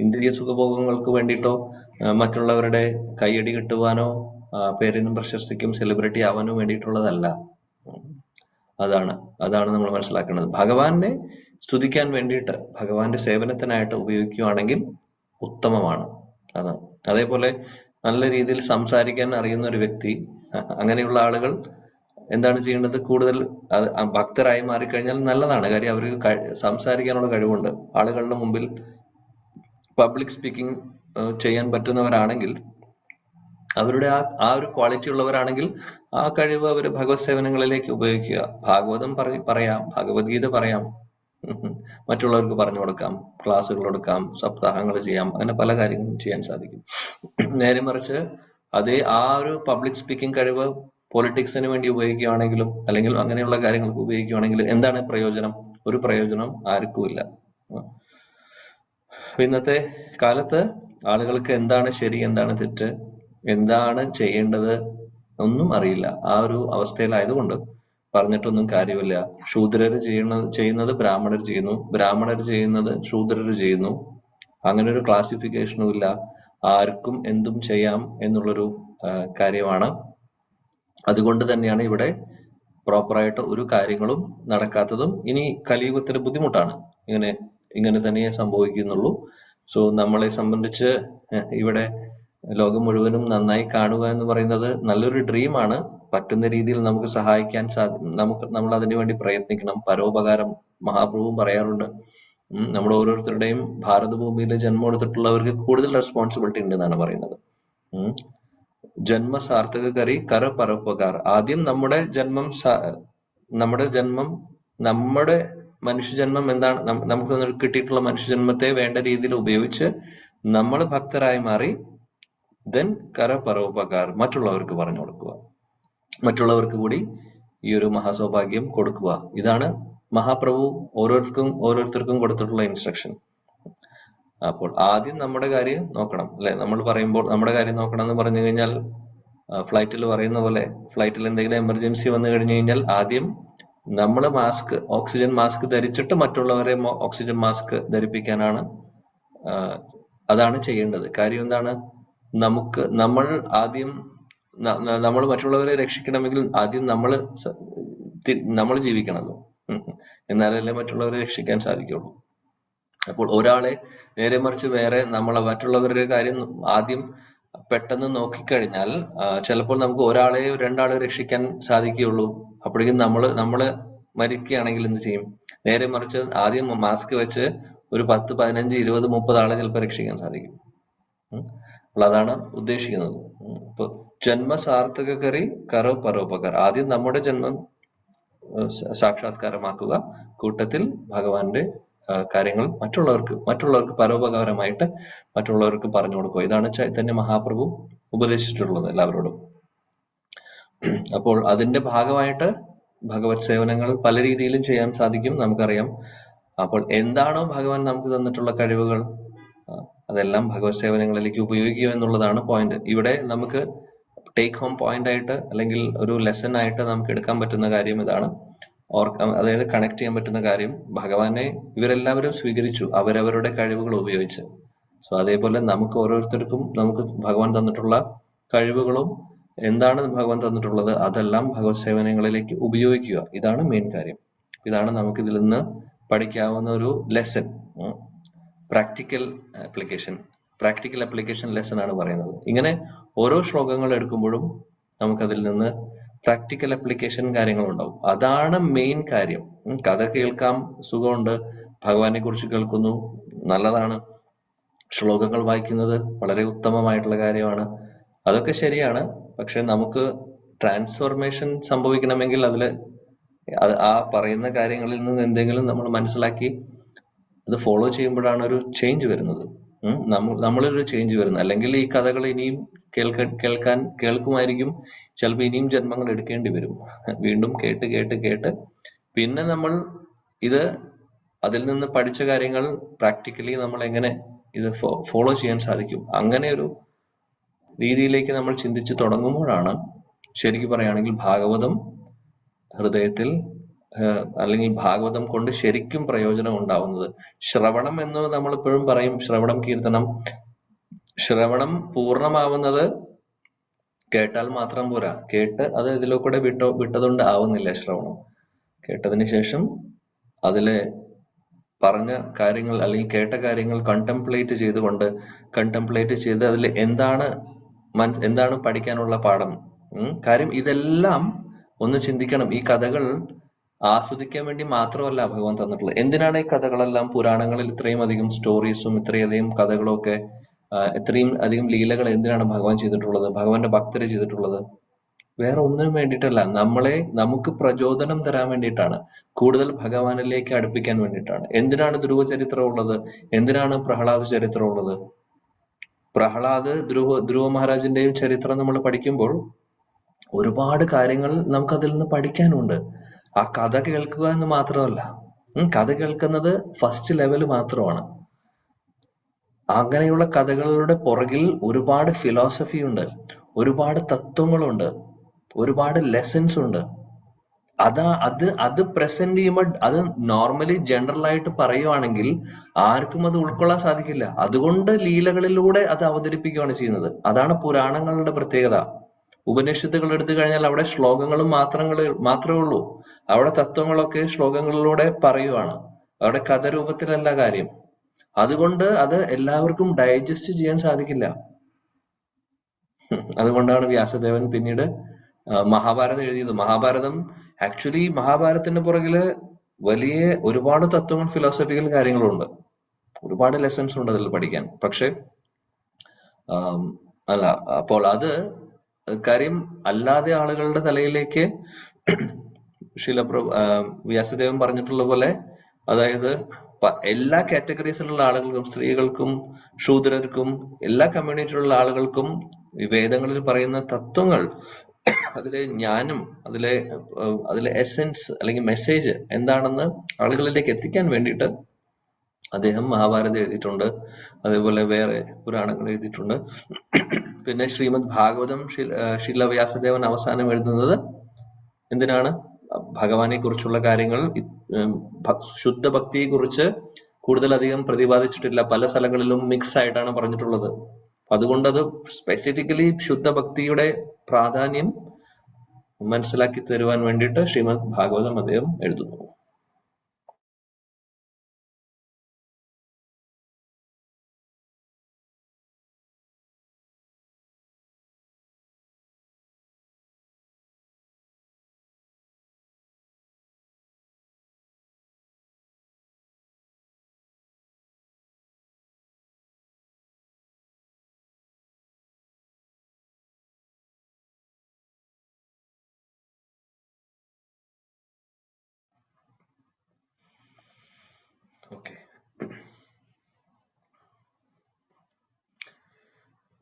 S1: ഇന്ദ്രിയ സുഖഭോഗങ്ങൾക്ക് വേണ്ടിയിട്ടോ മറ്റുള്ളവരുടെ കയ്യടി കിട്ടുവാനോ പേരിനും പ്രശസ്തിക്കും സെലിബ്രിറ്റി ആവാനോ വേണ്ടിയിട്ടുള്ളതല്ല. അതാണ് നമ്മൾ മനസ്സിലാക്കേണ്ടത്. ഭഗവാനെ സ്തുതിക്കാൻ വേണ്ടിയിട്ട്, ഭഗവാന്റെ സേവനത്തിനായിട്ട് ഉപയോഗിക്കുകയാണെങ്കിൽ ഉത്തമമാണ്. അതാണ്. അതേപോലെ നല്ല രീതിയിൽ സംസാരിക്കാൻ അറിയുന്ന ഒരു വ്യക്തി, അങ്ങനെയുള്ള ആളുകൾ എന്താണ് ചെയ്യേണ്ടത്? കൂടുതൽ ഭക്തരായി മാറിക്കഴിഞ്ഞാൽ നല്ലതാണ്. കാര്യം അവർക്ക് സംസാരിക്കാനുള്ള കഴിവുണ്ട്. ആളുകളുടെ മുമ്പിൽ പബ്ലിക് സ്പീക്കിംഗ് ചെയ്യാൻ പറ്റുന്നവരാണെങ്കിൽ, അവരുടെ ആ ഒരു ക്വാളിറ്റി ഉള്ളവരാണെങ്കിൽ ആ കഴിവ് അവർ ഭഗവത് സേവനങ്ങളിലേക്ക് ഉപയോഗിക്കുക. ഭാഗവതം പറയാം, ഭഗവത്ഗീത പറയാം, മറ്റുള്ളവർക്ക് പറഞ്ഞു കൊടുക്കാം, ക്ലാസ്സുകൾ എടുക്കാം, സപ്താഹങ്ങൾ ചെയ്യാം, അങ്ങനെ പല കാര്യങ്ങളും ചെയ്യാൻ സാധിക്കും. നേരെ മറിച്ച് ആ ഒരു പബ്ലിക് സ്പീക്കിംഗ് കഴിവ് പൊളിറ്റിക്സിന് വേണ്ടി ഉപയോഗിക്കുകയാണെങ്കിലും അല്ലെങ്കിൽ അങ്ങനെയുള്ള കാര്യങ്ങൾക്ക് ഉപയോഗിക്കുകയാണെങ്കിൽ എന്താണ് പ്രയോജനം? ഒരു പ്രയോജനം ആർക്കുമില്ല. ഇന്നത്തെ കാലത്ത് ആളുകൾക്ക് എന്താണ് ശരി, എന്താണ് തെറ്റ്, എന്താണ് ചെയ്യേണ്ടത് ഒന്നും അറിയില്ല. ആ ഒരു അവസ്ഥയിലായതുകൊണ്ട് പറഞ്ഞിട്ടൊന്നും കാര്യമില്ല. ശൂദ്രർ ചെയ്യുന്നത് ബ്രാഹ്മണർ ചെയ്യുന്നു, ബ്രാഹ്മണർ ചെയ്യുന്നത് ശൂദ്രർ ചെയ്യുന്നു. അങ്ങനെ ഒരു ക്ലാസിഫിക്കേഷനും ഇല്ല. ആർക്കും എന്തും ചെയ്യാം എന്നുള്ളൊരു കാര്യമാണ്. അതുകൊണ്ട് തന്നെയാണ് ഇവിടെ പ്രോപ്പറായിട്ട് ഒരു കാര്യങ്ങളും നടക്കാത്തതും. ഇനി കലിയുഗത്തിന് ബുദ്ധിമുട്ടാണ്. ഇങ്ങനെ തന്നെയേ സംഭവിക്കുന്നുള്ളൂ. സോ നമ്മളെ സംബന്ധിച്ച് ഇവിടെ ലോകം മുഴുവനും നന്നായി കാണുക എന്ന് പറയുന്നത് നല്ലൊരു ഡ്രീമാണ്. പറ്റുന്ന രീതിയിൽ നമുക്ക് സഹായിക്കാൻ നമ്മൾ അതിനു വേണ്ടി പ്രയത്നിക്കണം. പരോപകാരം മഹാപ്രഭുവും പറയാറുണ്ട്. നമ്മൾ ഓരോരുത്തരുടെയും ഭാരതഭൂമിയിൽ ജന്മം എടുത്തിട്ടുള്ളവർക്ക് കൂടുതൽ റെസ്പോൺസിബിലിറ്റി ഉണ്ട് എന്നാണ് പറയുന്നത്. ജന്മ സാർത്ഥക കറി കര പരോപകാർ. ആദ്യം നമ്മുടെ മനുഷ്യജന്മം എന്താണ്, നമുക്ക് കിട്ടിയിട്ടുള്ള മനുഷ്യജന്മത്തെ വേണ്ട രീതിയിൽ ഉപയോഗിച്ച് നമ്മൾ ഭക്തരായി മാറി ദെൻ കര പരോപകാർ, മറ്റുള്ളവർക്ക് പറഞ്ഞു കൊടുക്കുക, മറ്റുള്ളവർക്ക് കൂടി ഈ ഒരു മഹാസൗഭാഗ്യം കൊടുക്കുക. ഇതാണ് മഹാപ്രഭു ഓരോരുത്തർക്കും കൊടുത്തിട്ടുള്ള ഇൻസ്ട്രക്ഷൻ. അപ്പോൾ ആദ്യം നമ്മുടെ കാര്യം നോക്കണം, അല്ലെ? നമ്മൾ പറയുമ്പോൾ നമ്മുടെ കാര്യം നോക്കണം എന്ന് പറഞ്ഞു കഴിഞ്ഞാൽ ഫ്ലൈറ്റിൽ പറയുന്ന പോലെ, ഫ്ലൈറ്റിൽ എന്തെങ്കിലും എമർജൻസി വന്നു കഴിഞ്ഞു കഴിഞ്ഞാൽ ആദ്യം നമ്മൾ ഓക്സിജൻ മാസ്ക് ധരിച്ചിട്ട് മറ്റുള്ളവരെ ഓക്സിജൻ മാസ്ക് ധരിപ്പിക്കാനാണ്, അതാണ് ചെയ്യേണ്ടത്. കാര്യം എന്താണ്? നമ്മൾ മറ്റുള്ളവരെ രക്ഷിക്കണമെങ്കിൽ ആദ്യം നമ്മൾ ജീവിക്കണമല്ലോ. എന്നാലല്ലേ മറ്റുള്ളവരെ രക്ഷിക്കാൻ സാധിക്കുള്ളൂ. അപ്പോൾ ഒരാളെ നേരെ മറിച്ച് വേറെ മറ്റുള്ളവരുടെ കാര്യം ആദ്യം പെട്ടെന്ന് നോക്കിക്കഴിഞ്ഞാൽ ചിലപ്പോൾ നമുക്ക് ഒരാളെയോ രണ്ടാളെയോ രക്ഷിക്കാൻ സാധിക്കുകയുള്ളൂ. അപ്പോഴേക്കും നമ്മള് മരിക്കുകയാണെങ്കിൽ എന്ത് ചെയ്യും? നേരെ മറിച്ച് ആദ്യം മാസ്ക് വെച്ച് ഒരു 10, 15, 20, 30 ആളെ ചിലപ്പോൾ രക്ഷിക്കാൻ സാധിക്കും. അപ്പോൾ അതാണ് ഉദ്ദേശിക്കുന്നത്. ഇപ്പൊ ജന്മ സാർത്ഥകരി കറോ പരോപകാർ. ആദ്യം നമ്മുടെ ജന്മം സാക്ഷാത്കാരമാക്കുക, കൂട്ടത്തിൽ ഭഗവാന്റെ കാര്യങ്ങൾ മറ്റുള്ളവർക്ക് പരോപകാരമായിട്ട് മറ്റുള്ളവർക്ക് പറഞ്ഞു കൊടുക്കുക. ഇതാണ് ചൈതന്യ മഹാപ്രഭു ഉപദേശിച്ചിട്ടുള്ളത് എല്ലാവരോടും. അപ്പോൾ അതിന്റെ ഭാഗമായിട്ട് ഭഗവത് സേവനങ്ങൾ പല രീതിയിലും ചെയ്യാൻ സാധിക്കും, നമുക്കറിയാം. അപ്പോൾ എന്താണോ ഭഗവാൻ നമുക്ക് തന്നിട്ടുള്ള കഴിവുകൾ അതെല്ലാം ഭഗവത് സേവനങ്ങളിലേക്ക് ഉപയോഗിക്കുക എന്നുള്ളതാണ് പോയിന്റ്. ഇവിടെ നമുക്ക് ടേക്ക് ഹോം പോയിന്റ് ആയിട്ട് അല്ലെങ്കിൽ ഒരു ലെസൺ ആയിട്ട് നമുക്ക് എടുക്കാൻ പറ്റുന്ന കാര്യം ഇതാണ്. അതായത് കണക്ട് ചെയ്യാൻ പറ്റുന്ന കാര്യം, ഭഗവാനെ ഇവരെല്ലാവരും സ്വീകരിച്ചു അവരവരുടെ കഴിവുകൾ ഉപയോഗിച്ച്. സോ അതേപോലെ നമുക്ക് ഓരോരുത്തർക്കും നമുക്ക് ഭഗവാൻ തന്നിട്ടുള്ള കഴിവുകളും എന്താണ് ഭഗവാൻ തന്നിട്ടുള്ളത് അതെല്ലാം ഭഗവത് സേവനങ്ങളിലേക്ക് ഉപയോഗിക്കുക. ഇതാണ് മെയിൻ കാര്യം. ഇതാണ് നമുക്ക് ഇതിൽ നിന്ന് പഠിക്കാവുന്ന ഒരു ലെസൺ. പ്രാക്ടിക്കൽ അപ്ലിക്കേഷൻ ലെസൺ ആണ് പറയുന്നത്. ഇങ്ങനെ ഓരോ ശ്ലോകങ്ങൾ എടുക്കുമ്പോഴും നമുക്കതിൽ നിന്ന് പ്രാക്ടിക്കൽ അപ്ലിക്കേഷൻ കാര്യങ്ങളുണ്ടാവും. അതാണ് മെയിൻ കാര്യം. കഥ കേൾക്കാം, സുഖമുണ്ട്, ഭഗവാനെ കുറിച്ച് കേൾക്കുന്നു, നല്ലതാണ്. ശ്ലോകങ്ങൾ വായിക്കുന്നത് വളരെ ഉത്തമമായിട്ടുള്ള കാര്യമാണ്, അതൊക്കെ ശരിയാണ്. പക്ഷെ നമുക്ക് ട്രാൻസ്ഫോർമേഷൻ സംഭവിക്കണമെങ്കിൽ അതില് ആ പറയുന്ന കാര്യങ്ങളിൽ നിന്ന് എന്തെങ്കിലും നമ്മൾ മനസ്സിലാക്കി അത് ഫോളോ ചെയ്യുമ്പോഴാണ് ഒരു ചേഞ്ച് വരുന്നത്. നമ്മളൊരു ചേഞ്ച് വരുന്നത്. അല്ലെങ്കിൽ ഈ കഥകൾ ഇനിയും കേൾക്കുമായിരിക്കും, ചിലപ്പോൾ ഇനിയും ജന്മങ്ങൾ എടുക്കേണ്ടി വരും. വീണ്ടും കേട്ട് കേട്ട് കേട്ട് പിന്നെ നമ്മൾ ഇത് അതിൽ നിന്ന് പഠിച്ച കാര്യങ്ങൾ പ്രാക്ടിക്കലി നമ്മൾ എങ്ങനെ ഇത് ഫോളോ ചെയ്യാൻ സാധിക്കും, അങ്ങനെ ഒരു രീതിയിലേക്ക് നമ്മൾ ചിന്തിച്ചു തുടങ്ങുമ്പോഴാണ് ശരിക്കും പറയുകയാണെങ്കിൽ ഭാഗവതം ഹൃദയത്തിൽ അല്ലെങ്കിൽ ഭാഗവതം കൊണ്ട് ശരിക്കും പ്രയോജനം ഉണ്ടാവുന്നത്. ശ്രവണം എന്ന് നമ്മൾ എപ്പോഴും പറയും, ശ്രവണം കീർത്തനം. ശ്രവണം പൂർണ്ണമാവുന്നത് കേട്ടാൽ മാത്രം പോരാ, കേട്ട് അത് ഇതിലൂടെ വിട്ടതുകൊണ്ട് ആവുന്നില്ല ശ്രവണം. കേട്ടതിന് ശേഷം അതിലെ പറഞ്ഞ കാര്യങ്ങൾ അല്ലെങ്കിൽ കേട്ട കാര്യങ്ങൾ കണ്ടംപ്ലേറ്റ് ചെയ്ത് അതിൽ എന്താണ് പഠിക്കാനുള്ള പാഠം. കാര്യം ഇതെല്ലാം ഒന്ന് ചിന്തിക്കണം. ഈ കഥകൾ ആസ്വദിക്കാൻ വേണ്ടി മാത്രമല്ല ഭഗവാൻ തന്നിട്ടുള്ളത്. എന്തിനാണ് ഈ കഥകളെല്ലാം, പുരാണങ്ങളിൽ ഇത്രയും അധികം സ്റ്റോറീസും ഇത്രയധികം കഥകളും ഒക്കെ, ഇത്രയും അധികം ലീലകൾ എന്തിനാണ് ഭഗവാൻ ചെയ്തിട്ടുള്ളത്, ഭഗവാന്റെ ഭക്തര് ചെയ്തിട്ടുള്ളത്? വേറെ ഒന്നിനും വേണ്ടിയിട്ടല്ല, നമുക്ക് പ്രചോദനം തരാൻ വേണ്ടിയിട്ടാണ്, കൂടുതൽ ഭഗവാനിലേക്ക് അടുപ്പിക്കാൻ വേണ്ടിയിട്ടാണ്. എന്തിനാണ് ധ്രുവ ചരിത്രം ഉള്ളത്, എന്തിനാണ് പ്രഹ്ലാദ ചരിത്രം ഉള്ളത്? ധ്രുവ മഹാരാജിന്റെയും ചരിത്രം നമ്മൾ പഠിക്കുമ്പോൾ ഒരുപാട് കാര്യങ്ങൾ നമുക്ക് അതിൽ നിന്ന് പഠിക്കാനുണ്ട്. ആ കഥ കേൾക്കുക എന്ന് മാത്രമല്ല, കഥ കേൾക്കുന്നത് ഫസ്റ്റ് ലെവൽ മാത്രമാണ്. അങ്ങനെയുള്ള കഥകളുടെ പുറകിൽ ഒരുപാട് ഫിലോസഫി ഉണ്ട്, ഒരുപാട് തത്വങ്ങളുണ്ട്, ഒരുപാട് ലെസൺസ് ഉണ്ട്. അത് പ്രസന്റ് ചെയ്യുമ്പോൾ അത് നോർമലി ജനറൽ ആയിട്ട് പറയുവാണെങ്കിൽ ആർക്കും അത് ഉൾക്കൊള്ളാൻ സാധിക്കില്ല. അതുകൊണ്ട് ലീലകളിലൂടെ അത് അവതരിപ്പിക്കുകയാണ് ചെയ്യുന്നത്. അതാണ് പുരാണങ്ങളുടെ പ്രത്യേകത. ഉപനിഷത്തുകൾ എടുത്തു കഴിഞ്ഞാൽ അവിടെ ശ്ലോകങ്ങളും മാത്രമേ ഉള്ളൂ. അവിടെ തത്വങ്ങളൊക്കെ ശ്ലോകങ്ങളിലൂടെ പറയുവാണ്, അവിടെ കഥരൂപത്തിലല്ല കാര്യം. അതുകൊണ്ട് അത് എല്ലാവർക്കും ഡൈജസ്റ്റ് ചെയ്യാൻ സാധിക്കില്ല. അതുകൊണ്ടാണ് വ്യാസദേവൻ പിന്നീട് മഹാഭാരതം എഴുതിയത്. മഹാഭാരതത്തിന്റെ പുറകില് വലിയ ഒരുപാട് തത്വങ്ങൾ, ഫിലോസഫിക്കൽ കാര്യങ്ങളുണ്ട്, ഒരുപാട് ലെസൺസ് ഉണ്ട് അതിൽ പഠിക്കാൻ. പക്ഷെ അപ്പോൾ അത് കാര്യം അല്ലാതെ ആളുകളുടെ തലയിലേക്ക് വ്യാസദേവൻ പറഞ്ഞിട്ടുള്ള പോലെ, അതായത് എല്ലാ കാറ്റഗറീസിലുള്ള ആളുകൾക്കും, സ്ത്രീകൾക്കും ശൂദ്രർക്കും എല്ലാ കമ്മ്യൂണിറ്റിയിലുള്ള ആളുകൾക്കും വേദങ്ങളിൽ പറയുന്ന തത്വങ്ങൾ, അതിലെ ജ്ഞാനം, അതിലെ എസെൻസ് അല്ലെങ്കിൽ മെസ്സേജ് എന്താണെന്ന് ആളുകളിലേക്ക് എത്തിക്കാൻ വേണ്ടിയിട്ട് അദ്ദേഹം മഹാഭാരതം എഴുതിയിട്ടുണ്ട്. അതേപോലെ വേറെ പുരാണങ്ങൾ എഴുതിയിട്ടുണ്ട്. പിന്നെ ശ്രീമദ് ഭാഗവതം ശില വ്യാസദേവൻ അവസാനം എഴുതുന്നത് എന്തിനാണ്? ഭഗവാനെ കുറിച്ചുള്ള കാര്യങ്ങൾ, ശുദ്ധ ഭക്തിയെ കുറിച്ച് കൂടുതലധികം പ്രതിപാദിച്ചിട്ടില്ല, പല സ്ഥലങ്ങളിലും മിക്സ് ആയിട്ടാണ് പറഞ്ഞിട്ടുള്ളത്. അതുകൊണ്ട് അത് സ്പെസിഫിക്കലി ശുദ്ധ ഭക്തിയുടെ പ്രാധാന്യം മനസ്സിലാക്കി തരുവാൻ വേണ്ടിയിട്ട് ശ്രീമദ് ഭാഗവതം അദ്ദേഹം എഴുതുന്നു.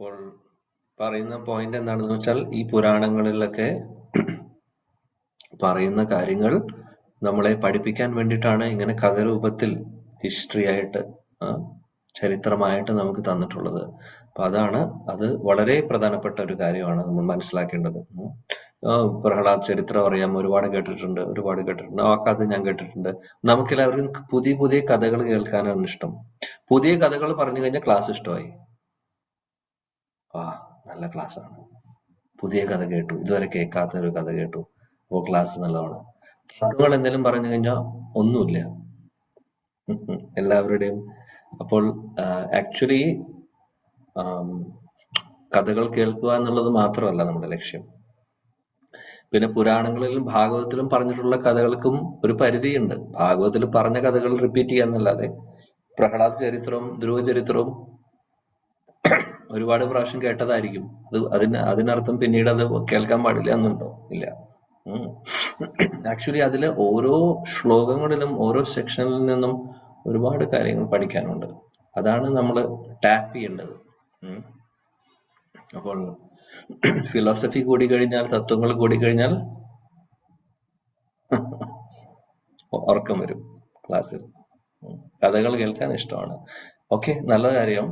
S1: അപ്പോൾ പറയുന്ന പോയിന്റ് എന്താണെന്ന് വെച്ചാൽ ഈ പുരാണങ്ങളിലൊക്കെ പറയുന്ന കാര്യങ്ങൾ നമ്മളെ പഠിപ്പിക്കാൻ വേണ്ടിയിട്ടാണ് ഇങ്ങനെ കഥരൂപത്തിൽ ഹിസ്റ്ററി ആയിട്ട് ചരിത്രമായിട്ട് നമുക്ക് തന്നിട്ടുള്ളത്. അപ്പൊ അത് വളരെ പ്രധാനപ്പെട്ട ഒരു കാര്യമാണ് നമ്മൾ മനസ്സിലാക്കേണ്ടത്. പ്രഹ്ലാദ് ചരിത്രം അറിയാം, ഒരുപാട് കേട്ടിട്ടുണ്ട്. ആ കഥ ഞാൻ കേട്ടിട്ടുണ്ട്. നമുക്കെല്ലാവർക്കും പുതിയ പുതിയ കഥകൾ കേൾക്കാനാണ് ഇഷ്ടം. പുതിയ കഥകൾ പറഞ്ഞു കഴിഞ്ഞാൽ ക്ലാസ് ഇഷ്ടമായി. നല്ല ക്ലാസ് ആണ്, പുതിയ കഥ കേട്ടു, ഇതുവരെ കേൾക്കാത്ത ഒരു കഥ കേട്ടു, ഓ ക്ലാസ് നല്ലതാണ്. കഥകൾ എന്തെങ്കിലും പറഞ്ഞു കഴിഞ്ഞാൽ ഒന്നുമില്ല എല്ലാവരുടെയും. അപ്പോൾ ആക്ച്വലി കഥകൾ കേൾക്കുക എന്നുള്ളത് മാത്രമല്ല നമ്മുടെ ലക്ഷ്യം. പിന്നെ പുരാണങ്ങളിലും ഭാഗവതത്തിലും പറഞ്ഞിട്ടുള്ള കഥകൾക്കും ഒരു പരിധിയുണ്ട്. ഭാഗവതത്തിൽ പറഞ്ഞ കഥകൾ റിപ്പീറ്റ് ചെയ്യാന്നല്ലാതെ പ്രഹ്ലാദ ചരിത്രവും ധ്രുവ ചരിത്രവും ഒരുപാട് പ്രാവശ്യം കേട്ടതായിരിക്കും. അതിനർത്ഥം പിന്നീട് അത് കേൾക്കാൻ പാടില്ല എന്നുണ്ടോ? ഇല്ല. ആക്ച്വലി അതിലെ ഓരോ ശ്ലോകങ്ങളിലും ഓരോ സെക്ഷനിൽ നിന്നും ഒരുപാട് കാര്യങ്ങൾ പഠിക്കാനുണ്ട്. അതാണ് നമ്മൾ ടാപ്പ് ചെയ്യേണ്ടത്. അപ്പോൾ ഫിലോസഫി കൂടി കഴിഞ്ഞാൽ, തത്വങ്ങൾ കൂടി കഴിഞ്ഞാൽ ഉറക്കം വരും ക്ലാസ്സിൽ. കഥകൾ കേൾക്കാൻ ഇഷ്ടമാണ്. ഓക്കെ, നല്ല കാര്യം.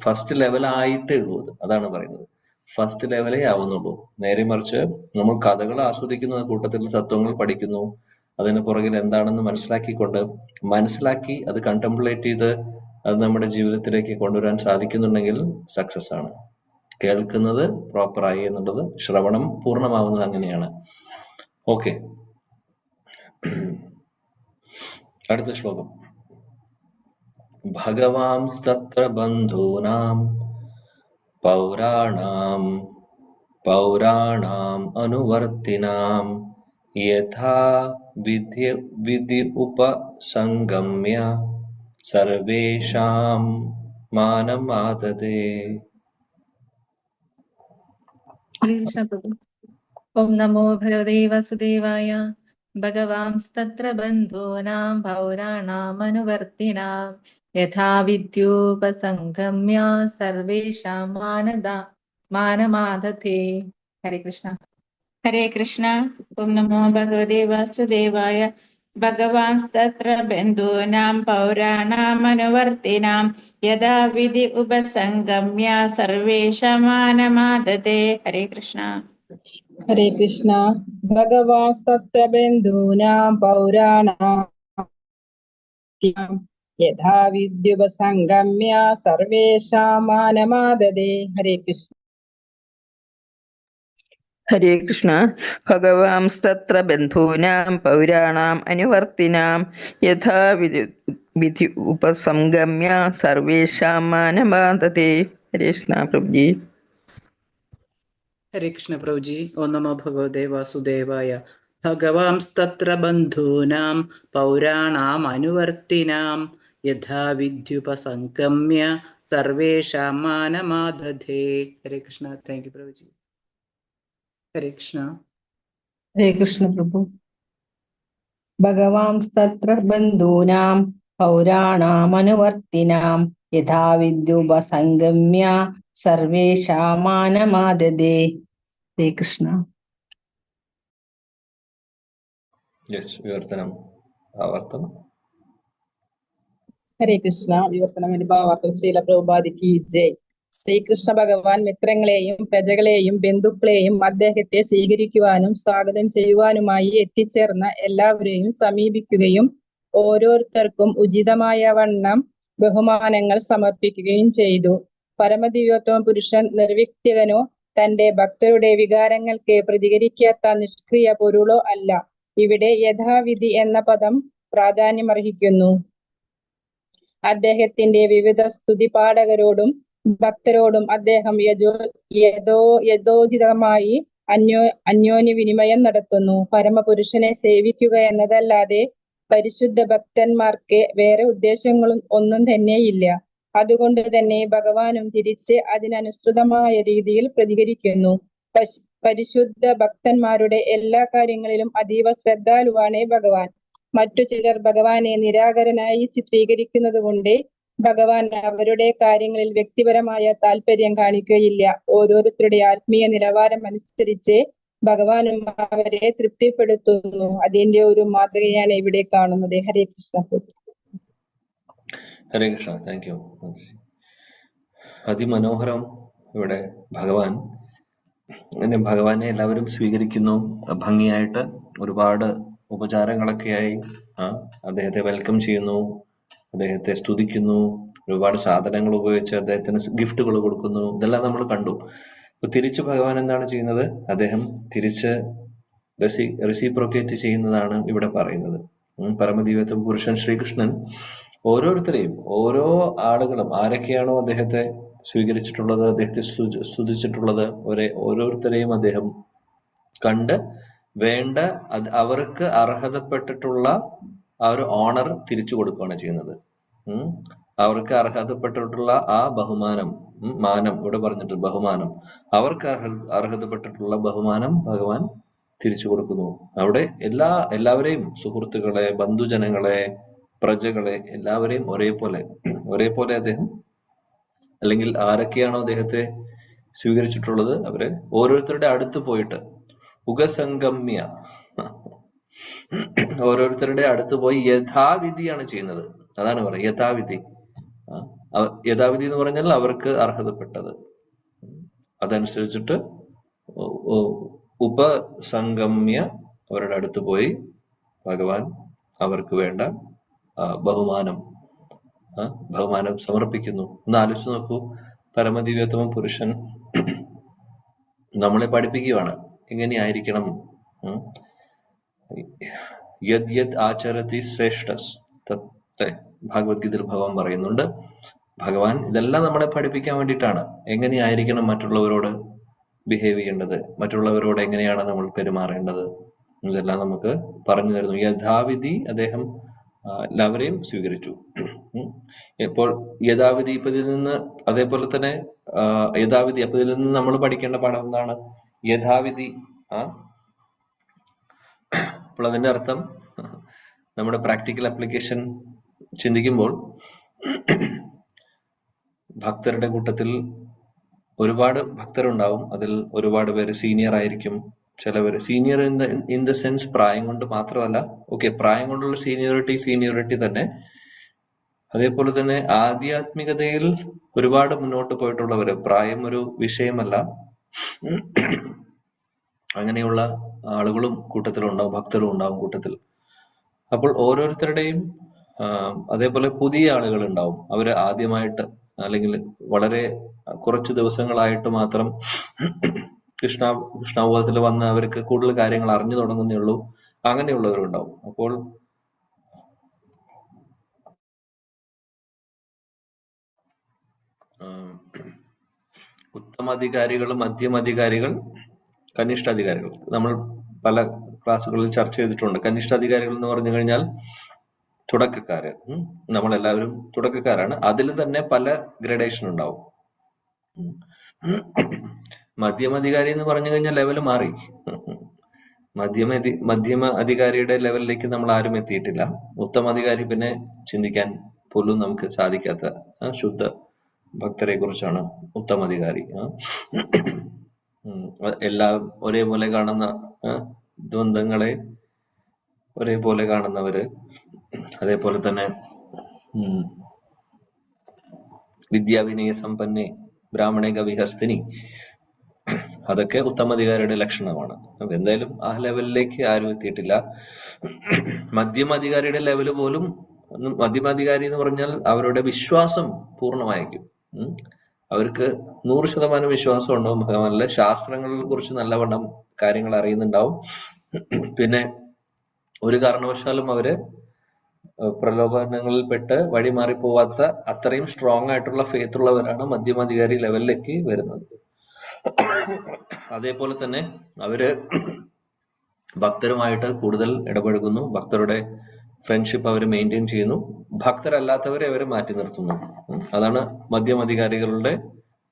S1: ഫസ്റ്റ് ലെവൽ ആയിട്ട് എഴുതുന്നത്, അതാണ് പറയുന്നത്. ഫസ്റ്റ് ലെവലേ ആവുന്നുള്ളൂ. നേരെ മറിച്ച് നമ്മൾ കഥകൾ ആസ്വദിക്കുന്ന കൂട്ടത്തിൽ തത്വങ്ങൾ പഠിക്കുന്നു, അതിന് പുറകിൽ എന്താണെന്ന് മനസ്സിലാക്കി അത് കണ്ടംപ്ലേറ്റ് ചെയ്ത് അത് നമ്മുടെ ജീവിതത്തിലേക്ക് കൊണ്ടുവരാൻ സാധിക്കുന്നുണ്ടെങ്കിൽ സക്സസ് ആണ്. കേൾക്കുന്നത് പ്രോപ്പറായി എന്നുള്ളത്, ശ്രവണം പൂർണ്ണമാവുന്നത് അങ്ങനെയാണ്. ഓക്കെ, അടുത്ത ശ്ലോകം. ഭഗവാൻ തത്ര ബന്ധൂനാം പൗരാണാം അനുവർത്തിനാം യഥാ വിധി ഉപസംഗമ്യ സർവേഷാം മാനമാദതേ.
S2: ഓം നമോ ഭഗവതേ വാസുദേവായ. ഭഗവാൻസ്തത്ര ബന്ധൂനാം പൗരാണാമനുവർത്തിനാം യഥാ വിദ്യോപസംഗമ്യ സർവേഷാം മാനമാദതേ. ഹരേ കൃഷ്ണ.
S3: ഹരേ കൃഷ്ണ. ഓം നമോ ഭഗവതേ വാസുദേവായ. ഭഗവാൻസ്തത്ര ബന്ധൂനാം പൗരാണാമനുവർത്തിനാം യഥാ വിധി ഉപസംഗമ്യ സർവേഷാം മാനമാദതേ. ഹരേ കൃഷ്ണ.
S7: ഹരേ കൃഷ്ണ. ഭഗവാൻസ്തത്ര ബന്ധൂനാം പൗരാണാം യഥാ വിദ്യുപസംഗമ്യ സർവേഷാം മാനമാദതേ. ഹരേ കൃഷ്ണ.
S5: ഹരേ കൃഷ്ണ. ഭഗവാൻസ്തത്ര ബന്ധൂനാം പൗരാണാം അനുവർത്തിനാം യഥാ വിധി ഉപസംഗമ്യ സർവേഷാം മാനമാദതേ. ഹരേ കൃഷ്ണ പ്രഭുജി.
S4: ഹരേ കൃഷ്ണ പ്രഭുജി. ഓം നമോ ഭഗവതേ വാസുദേവായ. ഭഗവാൻസ്തത്ര ബന്ധൂനാം പൗരാണാം അനുവർത്തിനാം യഥാ വിദ്യുപസംഗമ്യ സർവേഷാം മാനമാദധേ. ഹരേ കൃഷ്ണ. Thank U പ്രഭുജി. ഹരേ കൃഷ്ണ.
S2: ഹരേ കൃഷ്ണ പ്രഭു. ഭഗവാൻസ്തത്ര ബന്ധൂനാം പൗരാണാമനുവർത്തിനാം യഥാ വിദ്യുപസംഗമ്യ സർവേഷാം മാനമാദതേ. ഹരേ കൃഷ്ണ.
S1: വിവർത്തനം ഭാവാർത്ഥം.
S7: ഹരേ കൃഷ്ണ. വിവർത്തനം ഭാവാർത്ഥം. ശ്രീല പ്രഭുപാദിക്ക് ജയ്. ശ്രീകൃഷ്ണ ഭഗവാൻ മിത്രങ്ങളെയും പ്രജകളെയും ബന്ധുക്കളെയും അദ്ദേഹത്തെ സ്വീകരിക്കുവാനും സ്വാഗതം ചെയ്യുവാനുമായി എത്തിച്ചേർന്ന എല്ലാവരെയും സമീപിക്കുകയും ഓരോരുത്തർക്കും ഉചിതമായ വണ്ണം ബഹുമാനങ്ങൾ സമർപ്പിക്കുകയും ചെയ്തു. പരമദിവ്യോത്തമ പുരുഷൻ നിർവിക്തനോ തന്റെ ഭക്തരുടെ വികാരങ്ങൾക്ക് പ്രതികരിക്കാത്ത നിഷ്ക്രിയ പൊരുളോ അല്ല. ഇവിടെ യഥാവിധി എന്ന പദം പ്രാധാന്യമർഹിക്കുന്നു. അദ്ദേഹത്തിന്റെ വിവിധ സ്തുതിപാഠകരോടും ഭക്തരോടും അദ്ദേഹം യഥോചിതമായി അന്യോന്യ വിനിമയം നടത്തുന്നു. പരമപുരുഷനെ സേവിക്കുക എന്നതല്ലാതെ പരിശുദ്ധ ഭക്തന്മാർക്ക് വേറെ ഉദ്ദേശങ്ങളും ഒന്നും തന്നെയില്ല. അതുകൊണ്ട് തന്നെ ഭഗവാനും തിരിച്ച് അതിനനുസൃതമായ രീതിയിൽ പ്രതികരിക്കുന്നു. പരിശുദ്ധ ഭക്തന്മാരുടെ എല്ലാ കാര്യങ്ങളിലും അതീവ ശ്രദ്ധാലുവാണ് ഭഗവാൻ. മറ്റു ചിലർ ഭഗവാനെ നിരാകരനായി ചിത്രീകരിക്കുന്നത് കൊണ്ട് ഭഗവാൻ അവരുടെ കാര്യങ്ങളിൽ വ്യക്തിപരമായ താല്പര്യം കാണിക്കുകയില്ല. ഓരോരുത്തരുടെ ആത്മീയ നിലവാരം അനുസരിച്ച് ഭഗവാനും അവരെ തൃപ്തിപ്പെടുത്തുന്നു. അതിന്റെ ഒരു മാതൃകയാണ് ഇവിടെ കാണുന്നത്. ഹരേ കൃഷ്ണ.
S1: ഹരേ കൃഷ്ണ. Thank you. അതിമനോഹരം. ഇവിടെ ഭഗവാനെ എല്ലാവരും സ്വീകരിക്കുന്നു ഭംഗിയായിട്ട്. ഒരുപാട് ഉപചാരങ്ങളൊക്കെയായി അദ്ദേഹത്തെ വെൽക്കം ചെയ്യുന്നു, അദ്ദേഹത്തെ സ്തുതിക്കുന്നു, ഒരുപാട് സാധനങ്ങൾ ഉപയോഗിച്ച് അദ്ദേഹത്തിന് ഗിഫ്റ്റുകൾ കൊടുക്കുന്നു. ഇതെല്ലാം നമ്മൾ കണ്ടു. അപ്പൊ തിരിച്ച് ഭഗവാൻ എന്താണ് ചെയ്യുന്നത്? അദ്ദേഹം തിരിച്ച് റെസിപ്രോക്കേറ്റ് ചെയ്യുന്നതാണ് ഇവിടെ പറയുന്നത്. പരമദിവ്യത്വ പുരുഷൻ ശ്രീകൃഷ്ണൻ ഓരോരുത്തരെയും, ഓരോ ആളുകളും ആരൊക്കെയാണോ അദ്ദേഹത്തെ സ്വീകരിച്ചിട്ടുള്ളത്, അദ്ദേഹത്തെ സ്തുതിച്ചിട്ടുള്ളത്, ഓരോരുത്തരെയും അദ്ദേഹം കണ്ട് വേണ്ട അവർക്ക് അർഹതപ്പെട്ടിട്ടുള്ള ആ ഒരു ഓണർ തിരിച്ചു കൊടുക്കുകയാണ് ചെയ്യുന്നത്. അവർക്ക് അർഹതപ്പെട്ടിട്ടുള്ള ആ ബഹുമാനം, മാനം ഇവിടെ പറഞ്ഞിട്ട് ബഹുമാനം, അവർക്ക് അർഹതപ്പെട്ടിട്ടുള്ള ബഹുമാനം ഭഗവാൻ തിരിച്ചു കൊടുക്കുന്നു. അവിടെ എല്ലാവരെയും, സുഹൃത്തുക്കളെ, ബന്ധുജനങ്ങളെ, പ്രജകളെ, എല്ലാവരെയും ഒരേപോലെ അദ്ദേഹം, അല്ലെങ്കിൽ ആരൊക്കെയാണോ അദ്ദേഹത്തെ സ്വീകരിച്ചിട്ടുള്ളത് അവരെ ഓരോരുത്തരുടെ അടുത്ത് പോയിട്ട് ഉഗസംഗമ്യ, ഓരോരുത്തരുടെ അടുത്ത് പോയി യഥാവിധിയാണ് ചെയ്യുന്നത്. അതാണ് പറയുക യഥാവിധി. യഥാവിധി എന്ന് പറഞ്ഞാൽ അവർക്ക് അർഹതപ്പെട്ടത് അതനുസരിച്ചിട്ട് ഉപസംഗമ്യ അവരുടെ അടുത്ത് പോയി ഭഗവാൻ അവർക്ക് വേണ്ട ബഹുമാനം സമർപ്പിക്കുന്നു. ഒന്ന് ആലോചിച്ച് നോക്കൂ. പരമദിവ്യോത്തമ പുരുഷൻ നമ്മളെ പഠിപ്പിക്കുകയാണ് എങ്ങനെയായിരിക്കണം. യദ് യദ് ആചരതി ശ്രേഷ്ഠസ് തത്തേ ഭഗവത്ഗീതയിൽ ഭഗവാൻ പറയുന്നുണ്ട്. ഭഗവാൻ ഇതെല്ലാം നമ്മളെ പഠിപ്പിക്കാൻ വേണ്ടിയിട്ടാണ് എങ്ങനെയായിരിക്കണം മറ്റുള്ളവരോട് ബിഹേവ് ചെയ്യേണ്ടത്, മറ്റുള്ളവരോട് എങ്ങനെയാണ് നമ്മൾ പെരുമാറേണ്ടത്, ഇതെല്ലാം നമുക്ക് പറഞ്ഞു തരുന്നു. യഥാവിധി അദ്ദേഹം എല്ലാവരെയും സ്വീകരിച്ചു. ഇപ്പോൾ യഥാവിധി ഇതിൽ നിന്ന്, അതേപോലെ തന്നെ യഥാവിധി അപ്പൊ ഇതിൽ നിന്ന് നമ്മൾ പഠിക്കേണ്ട പാഠം എന്താണ്? യഥാവിധി. അപ്പോൾ അതിന്റെ അർത്ഥം നമ്മുടെ പ്രാക്ടിക്കൽ ആപ്ലിക്കേഷൻ ചിന്തിക്കുമ്പോൾ ഭക്തരുടെ കൂട്ടത്തിൽ ഒരുപാട് ഭക്തരുണ്ടാവും. അതിൽ ഒരുപാട് പേര് സീനിയർ ആയിരിക്കും. ചിലവര് സീനിയർ ഇൻ ദ സെൻസ് പ്രായം കൊണ്ട് മാത്രമല്ല, ഓക്കെ, പ്രായം കൊണ്ടുള്ള സീനിയോറിറ്റി തന്നെ. അതേപോലെ തന്നെ ആധ്യാത്മികതയിൽ ഒരുപാട് മുന്നോട്ട് പോയിട്ടുള്ളവര്, പ്രായം ഒരു വിഷയമല്ല, അങ്ങനെയുള്ള ആളുകളും കൂട്ടത്തിലുണ്ടാവും, ഭക്തരും ഉണ്ടാവും കൂട്ടത്തിൽ. അപ്പോൾ ഓരോരുത്തരുടെയും അതേപോലെ പുതിയ ആളുകൾ ഉണ്ടാവും. അവര് ആദ്യമായിട്ട് അല്ലെങ്കിൽ വളരെ കുറച്ച് ദിവസങ്ങളായിട്ട് മാത്രം കൃഷ്ണാവബോധത്തിൽ വന്ന് അവർക്ക് കൂടുതൽ കാര്യങ്ങൾ അറിഞ്ഞു തുടങ്ങുന്നേ ഉള്ളൂ. അങ്ങനെയുള്ളവരുണ്ടാവും. അപ്പോൾ ഉത്തമാധികാരികൾ, മധ്യമധികാരികൾ, കനിഷ്ഠാധികാരികൾ നമ്മൾ പല ക്ലാസ്സുകളിൽ ചർച്ച ചെയ്തിട്ടുണ്ട്. കനിഷ്ഠാധികാരികൾ എന്ന് പറഞ്ഞു കഴിഞ്ഞാൽ തുടക്കക്കാര്. നമ്മളെല്ലാവരും തുടക്കക്കാരാണ്. അതിൽ തന്നെ പല ഗ്രഡേഷൻ ഉണ്ടാവും. മധ്യമധികാരി എന്ന് പറഞ്ഞു കഴിഞ്ഞാൽ ലെവൽ മാറി. മധ്യമ അധികാരിയുടെ ലെവലിലേക്ക് നമ്മൾ ആരും എത്തിയിട്ടില്ല. ഉത്തമാധികാരി പിന്നെ ചിന്തിക്കാൻ പോലും നമുക്ക് സാധിക്കാത്ത ശുദ്ധ ഭക്തരെ കുറിച്ചാണ് ഉത്തമാധികാരി. എല്ലാം ഒരേപോലെ കാണുന്ന, ദ്വന്ദ്ങ്ങളെ ഒരേപോലെ കാണുന്നവര്, അതേപോലെ തന്നെ വിദ്യാവിനയ സമ്പന്നെ ബ്രാഹ്മണേ കവിഹസ്തിനി, അതൊക്കെ ഉത്തമാധികാരിയുടെ ലക്ഷണമാണ്. അപ്പൊ എന്തായാലും ആ ലെവലിലേക്ക് ആരും എത്തിയിട്ടില്ല. മധ്യമധികാരിയുടെ ലെവല് പോലും, മധ്യമാധികാരി എന്ന് പറഞ്ഞാൽ അവരുടെ വിശ്വാസം പൂർണ്ണമായിരിക്കും. അവർക്ക് 100% വിശ്വാസം ഉണ്ടാവും ഭഗവാനിലെ. ശാസ്ത്രങ്ങളെ കുറിച്ച് നല്ലവണ്ണം കാര്യങ്ങൾ അറിയുന്നുണ്ടാവും. പിന്നെ ഒരു കാരണവശാലും അവര് പ്രലോഭനങ്ങളിൽ പെട്ട് വഴിമാറി പോവാത്ത അത്രയും സ്ട്രോങ് ആയിട്ടുള്ള ഫെയ്ത്ത് ഉള്ളവരാണ് മധ്യമാധികാരി ലെവലിലേക്ക് വരുന്നത്. അതേപോലെ തന്നെ അവര് ഭക്തരുമായിട്ട് കൂടുതൽ ഇടപഴകുന്നു, ഭക്തരുടെ ഫ്രണ്ട്ഷിപ്പ് അവർ മെയിൻറ്റെയിൻ ചെയ്യുന്നു, ഭക്തരല്ലാത്തവരെ അവരെ മാറ്റി നിർത്തുന്നു. അതാണ് മധ്യമധികാരികളുടെ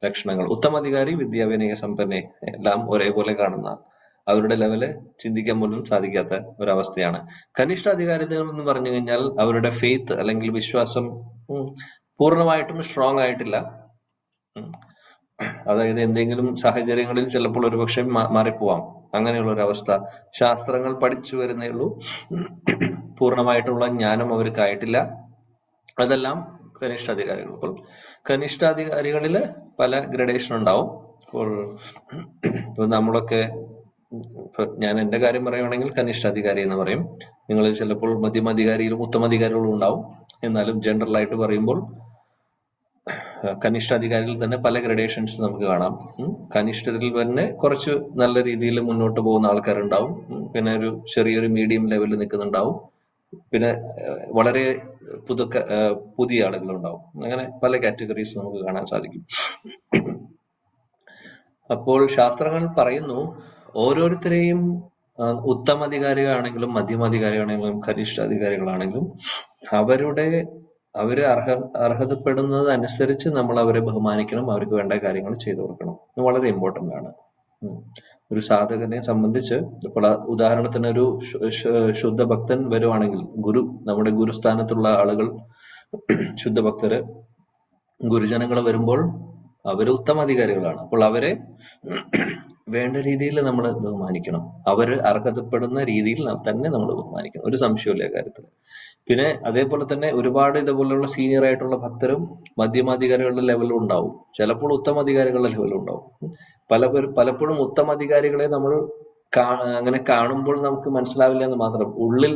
S1: ലക്ഷണങ്ങൾ. ഉത്തമാധികാരി വിദ്യാവിനയ സമ്പന്നെ, എല്ലാം ഒരേപോലെ കാണുന്ന, അവരുടെ ലെവല് ചിന്തിക്കാൻ പോലും സാധിക്കാത്ത ഒരവസ്ഥയാണ്. കനിഷ്ഠാധികാരികൾ എന്ന് പറഞ്ഞു കഴിഞ്ഞാൽ അവരുടെ ഫെയ്ത്ത് അല്ലെങ്കിൽ വിശ്വാസം പൂർണ്ണമായിട്ടും സ്ട്രോങ് ആയിട്ടില്ല. അതായത് എന്തെങ്കിലും സാഹചര്യങ്ങളിൽ ചിലപ്പോൾ ഒരുപക്ഷെ മാറിപ്പോവാം. അങ്ങനെയുള്ള ഒരു അവസ്ഥ. ശാസ്ത്രങ്ങൾ പഠിച്ചു വരുന്നേ ഉള്ളൂ, പൂർണ്ണമായിട്ടുള്ള ജ്ഞാനം അവർക്കായിട്ടില്ല. അതെല്ലാം കനിഷ്ഠാധികാരികൾ. അപ്പോൾ കനിഷ്ഠാധികാരികളിൽ പല ഗ്രഡേഷൻ ഉണ്ടാവും. ഇപ്പോൾ നമ്മളൊക്കെ, ഞാൻ എന്റെ കാര്യം പറയുകയാണെങ്കിൽ കനിഷ്ഠാധികാരി എന്ന് പറയും. നിങ്ങൾ ചിലപ്പോൾ മധ്യമാധികാരിയിലും ഉത്തമാധികാരികളും ഉണ്ടാവും. എന്നാലും ജനറൽ ആയിട്ട് പറയുമ്പോൾ കനിഷ്ഠാധികാരിയിൽ തന്നെ പല ഗ്രഡേഷൻസ് നമുക്ക് കാണാം. കനിഷ്ഠരിൽ തന്നെ കുറച്ച് നല്ല രീതിയിൽ മുന്നോട്ട് പോകുന്ന ആൾക്കാരുണ്ടാവും, പിന്നെ ഒരു ചെറിയൊരു മീഡിയം ലെവലിൽ നിൽക്കുന്നുണ്ടാവും, പിന്നെ വളരെ പുതിയ ആളുകളുണ്ടാവും. അങ്ങനെ പല കാറ്റഗറീസ് നമുക്ക് കാണാൻ സാധിക്കും. അപ്പോൾ ശാസ്ത്രങ്ങൾ പറയുന്നു, ഓരോരുത്തരെയും ഉത്തമാധികാരികളാണെങ്കിലും മധ്യമാധികാരികളാണെങ്കിലും കനിഷ്ഠാധികാരികളാണെങ്കിലും അവര് അർഹതപ്പെടുന്നത് അനുസരിച്ച് നമ്മൾ അവരെ ബഹുമാനിക്കണം, അവർക്ക് വേണ്ട കാര്യങ്ങൾ ചെയ്തു കൊടുക്കണം. ഇത് വളരെ ഇമ്പോർട്ടന്റ് ആണ്. ഒരു സാധകനെ സംബന്ധിച്ച് ഇപ്പോൾ ഉദാഹരണത്തിന് ഒരു ശുദ്ധ ഭക്തൻ വരുവാണെങ്കിൽ, നമ്മുടെ ഗുരുസ്ഥാനത്തുള്ള ആളുകൾ, ശുദ്ധഭക്തര്, ഗുരുജനങ്ങൾ വരുമ്പോൾ അവര് ഉത്തമാധികാരികളാണ്. അപ്പോൾ അവരെ വേണ്ട രീതിയിൽ നമ്മൾ ബഹുമാനിക്കണം. അവര് അർഹതപ്പെടുന്ന രീതിയിൽ തന്നെ നമ്മൾ ബഹുമാനിക്കണം. ഒരു സംശയമില്ല കാര്യത്തിൽ. പിന്നെ അതേപോലെ തന്നെ ഒരുപാട് ഇതുപോലുള്ള സീനിയർ ആയിട്ടുള്ള ഭക്തരും മധ്യമാധികാരികളുടെ ലെവലും ഉണ്ടാവും, ചിലപ്പോൾ ഉത്തമാധികാരികളുടെ ലെവലും ഉണ്ടാവും. പലപ്പോഴും ഉത്തമാധികാരികളെ നമ്മൾ അങ്ങനെ കാണുമ്പോൾ നമുക്ക് മനസ്സിലാവില്ല എന്ന് മാത്രം, ഉള്ളിൽ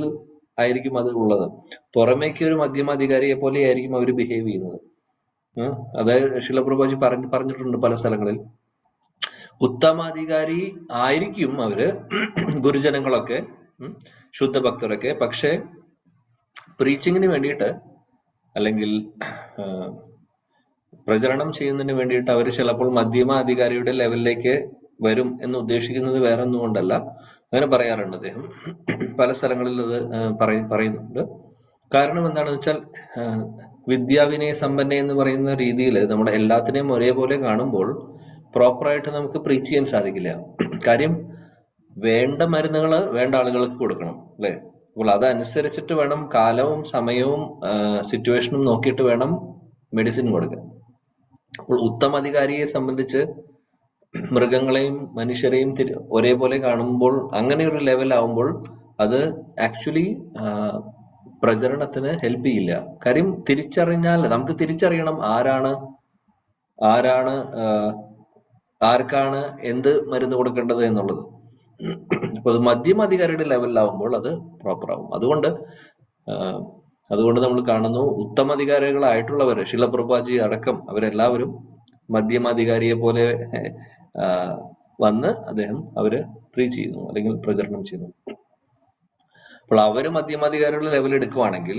S1: ആയിരിക്കും അത് ഉള്ളത്. പുറമേക്ക് ഒരു മധ്യമാധികാരിയെ പോലെ ആയിരിക്കും അവർ ബിഹേവ് ചെയ്യുന്നത്. അതായത് ശിലപ്രഭുജി പറഞ്ഞിട്ടുണ്ട് പല സ്ഥലങ്ങളിൽ, ഉത്തമാധികാരി ആയിരിക്കും അവര്, ഗുരുജനങ്ങളൊക്കെ, ശുദ്ധഭക്തരൊക്കെ. പക്ഷെ പ്രീച്ചിങ്ങിന് വേണ്ടിയിട്ട് അല്ലെങ്കിൽ പ്രചരണം ചെയ്യുന്നതിന് വേണ്ടിയിട്ട് അവർ ചിലപ്പോൾ മധ്യമാധികാരിയുടെ ലെവലിലേക്ക് വരും എന്ന് ഉദ്ദേശിക്കുന്നത് വേറെ ഒന്നും കൊണ്ടല്ല. അങ്ങനെ പറയാറുണ്ട് അദ്ദേഹം, പല സ്ഥലങ്ങളിൽ അത് പറയുന്നുണ്ട്. കാരണം എന്താണെന്ന് വെച്ചാൽ, വിദ്യാവിനയ സമ്പന്ന എന്ന് പറയുന്ന രീതിയിൽ നമ്മുടെ എല്ലാത്തിനെയും ഒരേപോലെ കാണുമ്പോൾ പ്രോപ്പറായിട്ട് നമുക്ക് പ്രീച്ച് ചെയ്യാൻ സാധിക്കില്ല. കാര്യം വേണ്ട മരുന്നുകൾ വേണ്ട ആളുകൾക്ക് കൊടുക്കണം, അല്ലെ? അപ്പോൾ അതനുസരിച്ചിട്ട് വേണം, കാലവും സമയവും സിറ്റുവേഷനും നോക്കിയിട്ട് വേണം മെഡിസിൻ കൊടുക്കാൻ. അപ്പോൾ ഉത്തമാധികാരിയെ സംബന്ധിച്ച് മൃഗങ്ങളെയും മനുഷ്യരെയും ഒരേപോലെ കാണുമ്പോൾ, അങ്ങനെ ഒരു ലെവൽ ആവുമ്പോൾ അത് ആക്ച്വലി പ്രചരണത്തിന് ഹെൽപ്പ് ചെയ്യില്ല. കാര്യം തിരിച്ചറിഞ്ഞാൽ നമുക്ക് തിരിച്ചറിയണം ആർക്കാണ് എന്ത് മരുന്ന് കൊടുക്കേണ്ടത് എന്നുള്ളത്. അപ്പൊ അത് മധ്യമാധികാരിയുടെ ലെവലിലാവുമ്പോൾ അത് പ്രോപ്പർ ആവും. അതുകൊണ്ട് നമ്മൾ കാണുന്നു, ഉത്തമാധികാരികളായിട്ടുള്ളവര്, ശിലപ്രഭുജി അടക്കം അവരെല്ലാവരും മധ്യമാധികാരിയെ പോലെ വന്ന് അവര് പ്രീച്ച് ചെയ്യുന്നു അല്ലെങ്കിൽ പ്രചരണം ചെയ്യുന്നു. അപ്പോൾ അവര് മധ്യമാധികാരികളുടെ ലെവൽ എടുക്കുവാണെങ്കിൽ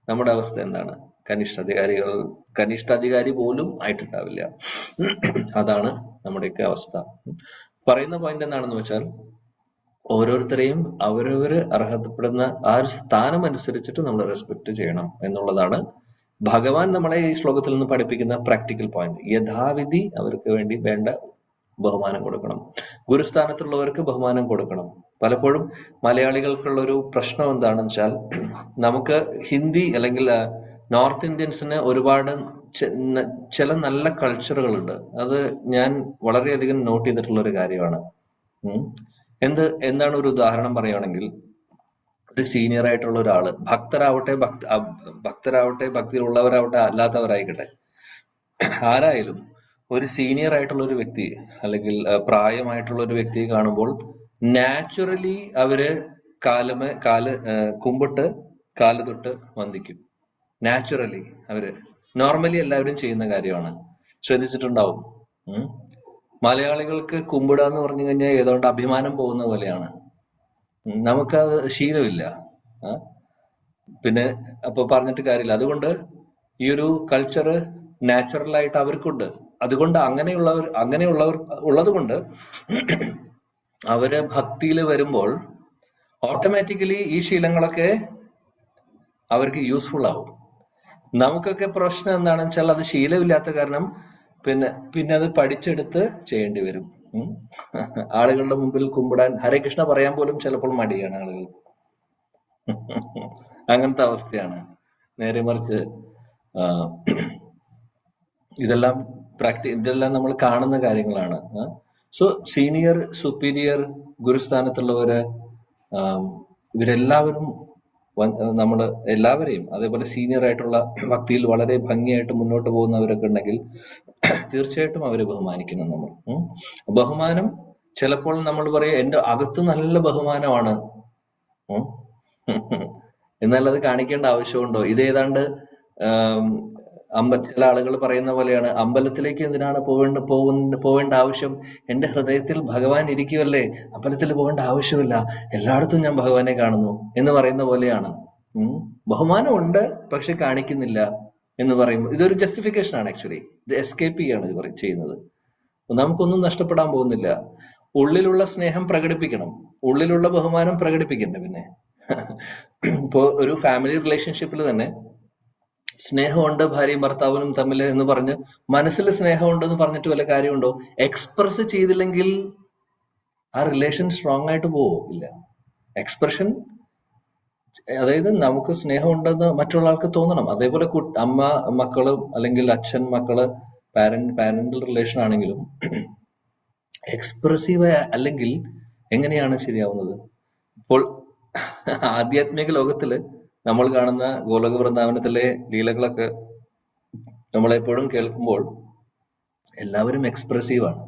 S1: നമ്മുടെ അവസ്ഥ എന്താണ്? കനിഷ്ഠാധികാരി പോലും ആയിട്ടുണ്ടാവില്ല. അതാണ് നമ്മുടെയൊക്കെ അവസ്ഥ. പറയുന്ന പോയിന്റ് എന്താണെന്ന് വെച്ചാൽ, ഓരോരുത്തരെയും അവരവര് അർഹതപ്പെടുന്ന ആ ഒരു സ്ഥാനം അനുസരിച്ചിട്ട് നമ്മൾ റെസ്പെക്ട് ചെയ്യണം എന്നുള്ളതാണ് ഭഗവാൻ നമ്മളെ ഈ ശ്ലോകത്തിൽ നിന്ന് പഠിപ്പിക്കുന്ന പ്രാക്ടിക്കൽ പോയിന്റ്. യഥാവിധി അവർക്ക് വേണ്ടി വേണ്ട ബഹുമാനം കൊടുക്കണം. ഗുരുസ്ഥാനത്തുള്ളവർക്ക് ബഹുമാനം കൊടുക്കണം. പലപ്പോഴും മലയാളികൾക്കുള്ള ഒരു പ്രശ്നം എന്താണെന്ന് വെച്ചാൽ, നമുക്ക് ഹിന്ദി അല്ലെങ്കിൽ നോർത്ത് ഇന്ത്യൻസിന് ഒരുപാട് ചില നല്ല കൾച്ചറുകളുണ്ട്. അത് ഞാൻ വളരെയധികം നോട്ട് ചെയ്തിട്ടുള്ള ഒരു കാര്യമാണ്. എന്താണ് ഒരു ഉദാഹരണം പറയുകയാണെങ്കിൽ, ഒരു സീനിയർ ആയിട്ടുള്ള ഒരാള്, ഭക്തരാവട്ടെ ഭക്തിയിലുള്ളവരാവട്ടെ അല്ലാത്തവരായിക്കട്ടെ, ആരായാലും ഒരു സീനിയർ ആയിട്ടുള്ള ഒരു വ്യക്തി അല്ലെങ്കിൽ പ്രായമായിട്ടുള്ള ഒരു വ്യക്തിയെ കാണുമ്പോൾ നാച്ചുറലി അവര് കുമ്പിട്ട് കാല് തൊട്ട് വന്ദിക്കും. നാച്ചുറലി നോർമലി എല്ലാവരും ചെയ്യുന്ന കാര്യമാണ്. ശ്രദ്ധിച്ചിട്ടുണ്ടാവും. മലയാളികൾക്ക് കുമ്പിടാന്ന് പറഞ്ഞു കഴിഞ്ഞാൽ ഏതാണ്ട് അഭിമാനം പോകുന്ന പോലെയാണ്. നമുക്കത് ശീലമില്ല. പിന്നെ അപ്പൊ പറഞ്ഞിട്ട് കാര്യമില്ല. അതുകൊണ്ട് ഈ ഒരു കൾച്ചർ നാച്ചുറൽ ആയിട്ട് അവർക്കുണ്ട്. അതുകൊണ്ട് അങ്ങനെയുള്ളവർ ഉള്ളത് കൊണ്ട് അവര് ഭക്തിയിൽ വരുമ്പോൾ ഓട്ടോമാറ്റിക്കലി ഈ ശീലങ്ങളൊക്കെ അവർക്ക് യൂസ്ഫുൾ ആവും. നമുക്കൊക്കെ പ്രശ്നം എന്താണെന്ന് വെച്ചാൽ, അത് ശീലമില്ലാത്ത കാരണം പിന്നെ അത് പഠിച്ചെടുത്ത് ചെയ്യേണ്ടി വരും. ആളുകളുടെ മുമ്പിൽ കുമ്പിടാൻ, ഹരേ കൃഷ്ണ പറയാൻ പോലും ചിലപ്പോൾ മടിയാണ് ആളുകൾ. അങ്ങനത്തെ അവസ്ഥയാണ്. നേരെ മറിച്ച് ഇതെല്ലാം ഇതെല്ലാം നമ്മൾ കാണുന്ന കാര്യങ്ങളാണ്. സോ സീനിയർ, സുപ്പീരിയർ, ഗുരുസ്ഥാനത്തുള്ളവര്, ഇവരെല്ലാവരും നമ്മൾ എല്ലാവരെയും, അതേപോലെ സീനിയർ ആയിട്ടുള്ള ഭക്തിയിൽ വളരെ ഭംഗിയായിട്ട് മുന്നോട്ട് പോകുന്നവരൊക്കെ ഉണ്ടെങ്കിൽ തീർച്ചയായിട്ടും അവരെ ബഹുമാനിക്കണം നമ്മൾ. ബഹുമാനം ചിലപ്പോൾ നമ്മൾ പറയും എന്റെ അകത്ത് നല്ല ബഹുമാനമാണ്, എന്നാൽ അത് കാണിക്കേണ്ട ആവശ്യമുണ്ടോ? ഇത് ഏതാണ്ട് ചില ആളുകൾ പറയുന്ന പോലെയാണ്, അമ്പലത്തിലേക്ക് എന്തിനാണ് പോവേണ്ട ആവശ്യം? എന്റെ ഹൃദയത്തിൽ ഭഗവാൻ ഇരിക്കുമല്ലേ, അമ്പലത്തിൽ പോകേണ്ട ആവശ്യമില്ല, എല്ലായിടത്തും ഞാൻ ഭഗവാനെ കാണുന്നു എന്ന് പറയുന്ന പോലെയാണ്. ബഹുമാനമുണ്ട് പക്ഷെ കാണിക്കുന്നില്ല എന്ന് പറയുമ്പോൾ ഇതൊരു ജസ്റ്റിഫിക്കേഷൻ ആണ്. ആക്ച്വലി ഇത് എസ്കേപ്പ് ചെയ്യാണ് ഇത് ചെയ്യുന്നത്. നമുക്കൊന്നും നഷ്ടപ്പെടാൻ പോകുന്നില്ല. ഉള്ളിലുള്ള സ്നേഹം പ്രകടിപ്പിക്കണം, ഉള്ളിലുള്ള ബഹുമാനം പ്രകടിപ്പിക്കണ്ടേ. പിന്നെ ഇപ്പോ ഒരു ഫാമിലി റിലേഷൻഷിപ്പിൽ തന്നെ സ്നേഹമുണ്ട് ഭാര്യയും ഭർത്താവിനും തമ്മിൽ എന്ന് പറഞ്ഞ് മനസ്സിൽ സ്നേഹമുണ്ട് എന്ന് പറഞ്ഞിട്ട് വല്ല കാര്യമുണ്ടോ? എക്സ്പ്രസ് ചെയ്തില്ലെങ്കിൽ ആ റിലേഷൻ സ്ട്രോങ് ആയിട്ട് പോവോ? ഇല്ല. എക്സ്പ്രഷൻ, അതായത് നമുക്ക് സ്നേഹമുണ്ടെന്ന് മറ്റുള്ള ആൾക്ക് തോന്നണം. അതേപോലെ അമ്മ മക്കള് അല്ലെങ്കിൽ അച്ഛൻ മക്കള്, പാരന്റൽ റിലേഷൻ ആണെങ്കിലും എക്സ്പ്രസീവ് അല്ലെങ്കിൽ എങ്ങനെയാണ് ശരിയാവുന്നത്? ഇപ്പോൾ ആധ്യാത്മിക ലോകത്തില് നമ്മൾ കാണുന്ന ഗോലോക വൃന്ദാവനത്തിലെ ലീലകളൊക്കെ നമ്മളെപ്പോഴും കേൾക്കുമ്പോൾ എല്ലാവരും എക്സ്പ്രസീവാണ്,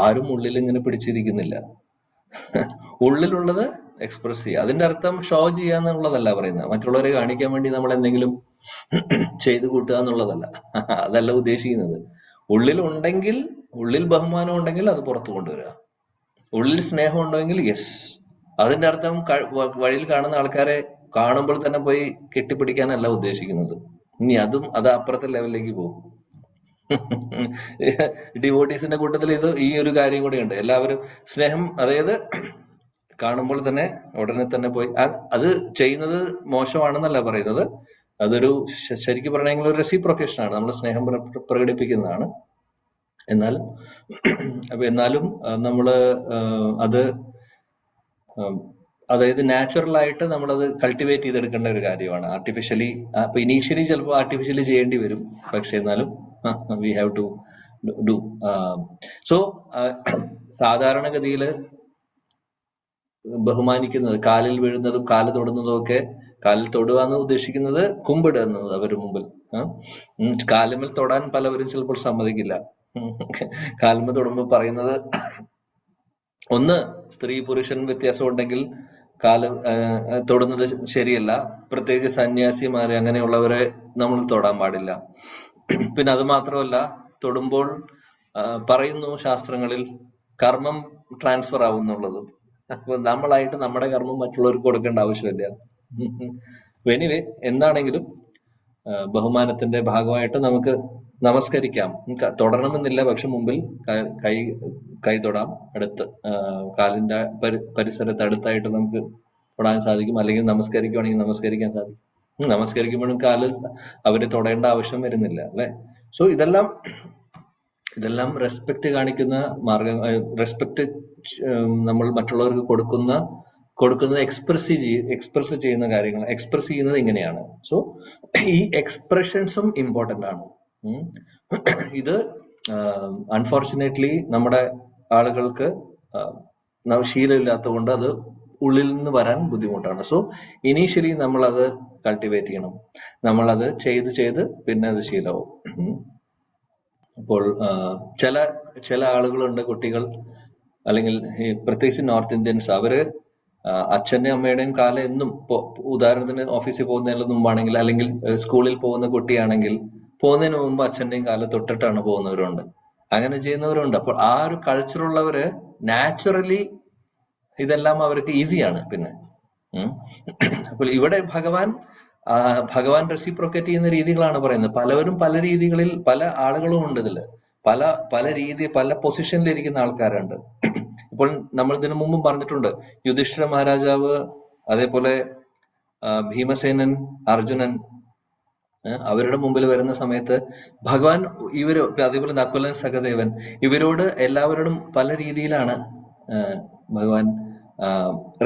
S1: ആരും ഉള്ളിൽ ഇങ്ങനെ പിടിച്ചിരിക്കുന്നില്ല. ഉള്ളിലുള്ളത് എക്സ്പ്രസ് ചെയ്യുക. അതിന്റെ അർത്ഥം ഷോ ചെയ്യാന്നുള്ളതല്ല പറയുന്നത്, മറ്റുള്ളവരെ കാണിക്കാൻ വേണ്ടി നമ്മൾ എന്തെങ്കിലും ചെയ്തു കൂട്ടുക എന്നുള്ളതല്ല, അതല്ല ഉദ്ദേശിക്കുന്നത്. ഉള്ളിലുണ്ടെങ്കിൽ, ഉള്ളിൽ ബഹുമാനം ഉണ്ടെങ്കിൽ അത് പുറത്തു കൊണ്ടുവരിക. ഉള്ളിൽ സ്നേഹം ഉണ്ടെങ്കിൽ യെസ്, അതിന്റെ അർത്ഥം വഴിയിൽ കാണുന്ന ആൾക്കാരെ കാണുമ്പോൾ തന്നെ പോയി കെട്ടിപ്പിടിക്കാനല്ല ഉദ്ദേശിക്കുന്നത്. ഇനി അത് അപ്പുറത്തെ ലെവലിലേക്ക് പോകും. ഡിവോട്ടീസിന്റെ കൂട്ടത്തിൽ ഈ ഒരു കാര്യം കൂടെ ഉണ്ട്. എല്ലാവരും സ്നേഹം, അതായത് കാണുമ്പോൾ തന്നെ ഉടനെ തന്നെ പോയി അത് ചെയ്യുന്നത് മോശമാണെന്നല്ല പറയുന്നത്. അതൊരു ശരിക്കും പറയണമെങ്കിൽ ഒരു റെസിപ്രൊക്കേഷൻ ആണ്, നമ്മൾ സ്നേഹം പ്രകടിപ്പിക്കുന്നതാണ്. എന്നാലും നമ്മള് അത് അതായത് നാച്ചുറൽ ആയിട്ട് നമ്മളത് കൾട്ടിവേറ്റ് ചെയ്തെടുക്കേണ്ട ഒരു കാര്യമാണ്. ആർട്ടിഫിഷ്യലി അപ്പൊ ഇനീഷ്യലി ചിലപ്പോൾ ആർട്ടിഫിഷ്യലി ചെയ്യേണ്ടി വരും, പക്ഷെ എന്നാലും we have to do. So സാധാരണഗതിയില് ബഹുമാനിക്കുന്നത്, കാലിൽ വീഴുന്നതും കാല് തൊടുന്നതും ഒക്കെ, കാലിൽ തൊടുക എന്ന് ഉദ്ദേശിക്കുന്നത് കുമ്പിടുക എന്നത് അവരുടെ മുമ്പിൽ. കാലുമേൽ തൊടാൻ പലവരും ചിലപ്പോൾ സമ്മതിക്കില്ല. കാലുമേൽ തൊടുമ്പോൾ പറയുന്നത്, ഒന്ന് സ്ത്രീ പുരുഷൻ വ്യത്യാസം ഉണ്ടെങ്കിൽ കാല് തൊടുന്നത് ശരിയല്ല, പ്രത്യേകിച്ച് സന്യാസിമാരെ അങ്ങനെയുള്ളവരെ നമ്മൾ തൊടാൻ പാടില്ല. പിന്നെ അത് മാത്രമല്ല, തൊടുമ്പോൾ പറയുന്നു ശാസ്ത്രങ്ങളിൽ കർമ്മം ട്രാൻസ്ഫർ ആവുന്നുള്ളത്. അപ്പൊ നമ്മളായിട്ട് നമ്മുടെ കർമ്മം മറ്റുള്ളവർക്ക് കൊടുക്കേണ്ട ആവശ്യമില്ല. എനിവേ, എന്താണെങ്കിലും ബഹുമാനത്തിന്റെ ഭാഗമായിട്ട് നമുക്ക് നമസ്കരിക്കാം. തൊടണമെന്നില്ല, പക്ഷെ മുമ്പിൽ കൈ തൊടാം. അടുത്ത് കാലിന്റെ പരിസരത്ത് അടുത്തായിട്ട് നമുക്ക് തൊടാൻ സാധിക്കും. അല്ലെങ്കിൽ നമസ്കരിക്കുകയാണെങ്കിൽ നമസ്കരിക്കാൻ സാധിക്കും. നമസ്കരിക്കുമ്പോഴും കാല് അവര് തൊടേണ്ട ആവശ്യം വരുന്നില്ല, അല്ലെ? സോ ഇതെല്ലാം റെസ്പെക്ട് കാണിക്കുന്ന മാർഗം. റെസ്പെക്ട് നമ്മൾ മറ്റുള്ളവർക്ക് കൊടുക്കുന്നത് എക്സ്പ്രസ് ചെയ്യുന്ന കാര്യങ്ങൾ എക്സ്പ്രസ് ചെയ്യുന്നത് ഇങ്ങനെയാണ്. സോ ഈ എക്സ്പ്രഷൻസും ഇമ്പോർട്ടന്റ് ആണ്. ഇത് അൺഫോർച്ചുനേറ്റ്ലി നമ്മുടെ ആളുകൾക്ക് ശീലമില്ലാത്തത് കൊണ്ട് അത് ഉള്ളിൽ നിന്ന് വരാൻ ബുദ്ധിമുട്ടാണ്. സോ ഇനീഷ്യലി നമ്മൾ അത് കൾട്ടിവേറ്റ് ചെയ്യണം. നമ്മളത് ചെയ്ത് പിന്നെ അത് ശീലമാവും. അപ്പോൾ ചില ആളുകളുണ്ട്, കുട്ടികൾ അല്ലെങ്കിൽ പ്രത്യേകിച്ച് നോർത്ത് ഇന്ത്യൻസ്, അവര് അച്ഛന്റെയും അമ്മയുടെയും കാലം എന്നും, ഉദാഹരണത്തിന് ഓഫീസിൽ പോകുന്നതിന് മുമ്പാണെങ്കിൽ, അല്ലെങ്കിൽ സ്കൂളിൽ പോകുന്ന കുട്ടിയാണെങ്കിൽ പോകുന്നതിന് മുമ്പ് അച്ഛന്റെയും കാലം തൊട്ടിട്ടാണ് പോകുന്നവരുണ്ട്, അങ്ങനെ ചെയ്യുന്നവരുണ്ട്. അപ്പോൾ ആ ഒരു കൾച്ചറുള്ളവര് നാച്ചുറലി ഇതെല്ലാം അവർക്ക് ഈസിയാണ്. പിന്നെ അപ്പോൾ ഇവിടെ ഭഗവാൻ റെസിപ്രോക്കേറ്റ് ചെയ്യുന്ന രീതികളാണ് പറയുന്നത്. പലവരും പല രീതികളിൽ, പല ആളുകളും ഉണ്ട് ഇതില്, പല പൊസിഷനിൽ ഇരിക്കുന്ന ആൾക്കാരുണ്ട്. ഇപ്പോൾ നമ്മൾ ഇതിനു മുമ്പും പറഞ്ഞിട്ടുണ്ട്, യുധിഷ്ഠിര മഹാരാജാവ്, അതേപോലെ ഭീമസേനൻ, അർജുനൻ, അവരുടെ മുമ്പിൽ വരുന്ന സമയത്ത് ഭഗവാൻ അതേപോലെ നകുലൻ, സഹദേവൻ, ഇവരോട് എല്ലാവരോടും പല രീതിയിലാണ് ഭഗവാൻ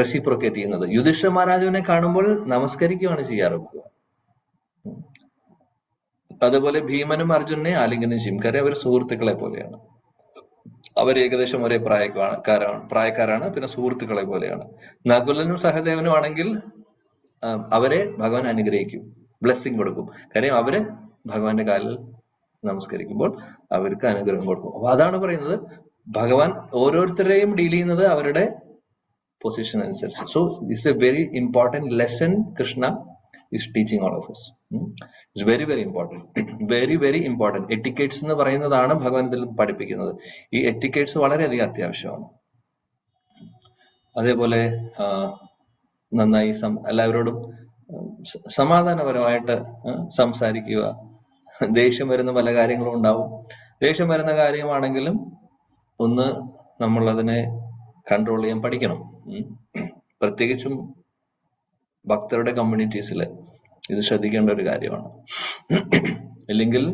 S1: റെസിപ്രോക്കേറ്റ് ചെയ്യുന്നത്. യുധിഷ്ഠിര മഹാരാജാവിനെ കാണുമ്പോൾ നമസ്കരിക്കുകയാണ് ചെയ്യാറ് ഭഗവാൻ. അതുപോലെ ഭീമനും അർജുനെ ആലിംഗനം ചെയ്യും. കാര്യം അവർ സുഹൃത്തുക്കളെ പോലെയാണ്. അവർ ഏകദേശം ഒരേ പ്രായക്കാരാണ്, പിന്നെ സുഹൃത്തുക്കളെ പോലെയാണ്. നകുലനും സഹദേവനും ആണെങ്കിൽ അവരെ ഭഗവാൻ അനുഗ്രഹിക്കും, ബ്ലെസ്സിങ് കൊടുക്കും. കാര്യം അവര് ഭഗവാന്റെ കാലിൽ നമസ്കരിക്കുമ്പോൾ അവർക്ക് അനുഗ്രഹം കൊടുക്കും. അപ്പൊ അതാണ് പറയുന്നത്, ഭഗവാൻ ഓരോരുത്തരെയും ഡീൽ ചെയ്യുന്നത് അവരുടെ പൊസിഷൻ അനുസരിച്ച്. So it's A very important lesson Krishna is teaching all of us. It's very very important, very very important. Etiquettes എന്ന് പറയുന്നതാണ് ഭഗവാൻ ഇതിൽ പഠിപ്പിക്കുന്നത്. ഈ എറ്റിക്കേറ്റ്സ് വളരെയധികം അത്യാവശ്യമാണ്. അതേപോലെ നന്നായി എല്ലാവരോടും സമാധാനപരമായിട്ട് സംസാരിക്കുക. ദേഷ്യം വരുന്ന പല കാര്യങ്ങളും ഉണ്ടാവും. ദേഷ്യം വരുന്ന കാര്യമാണെങ്കിലും ഒന്ന് നമ്മൾ അതിനെ കൺട്രോൾ ചെയ്യാൻ പഠിക്കണം. പ്രത്യേകിച്ചും ഭക്തരുടെ കമ്മ്യൂണിറ്റീസിൽ ഇത് ശ്രദ്ധിക്കേണ്ട ഒരു കാര്യമാണ്. ഇല്ലെങ്കിൽ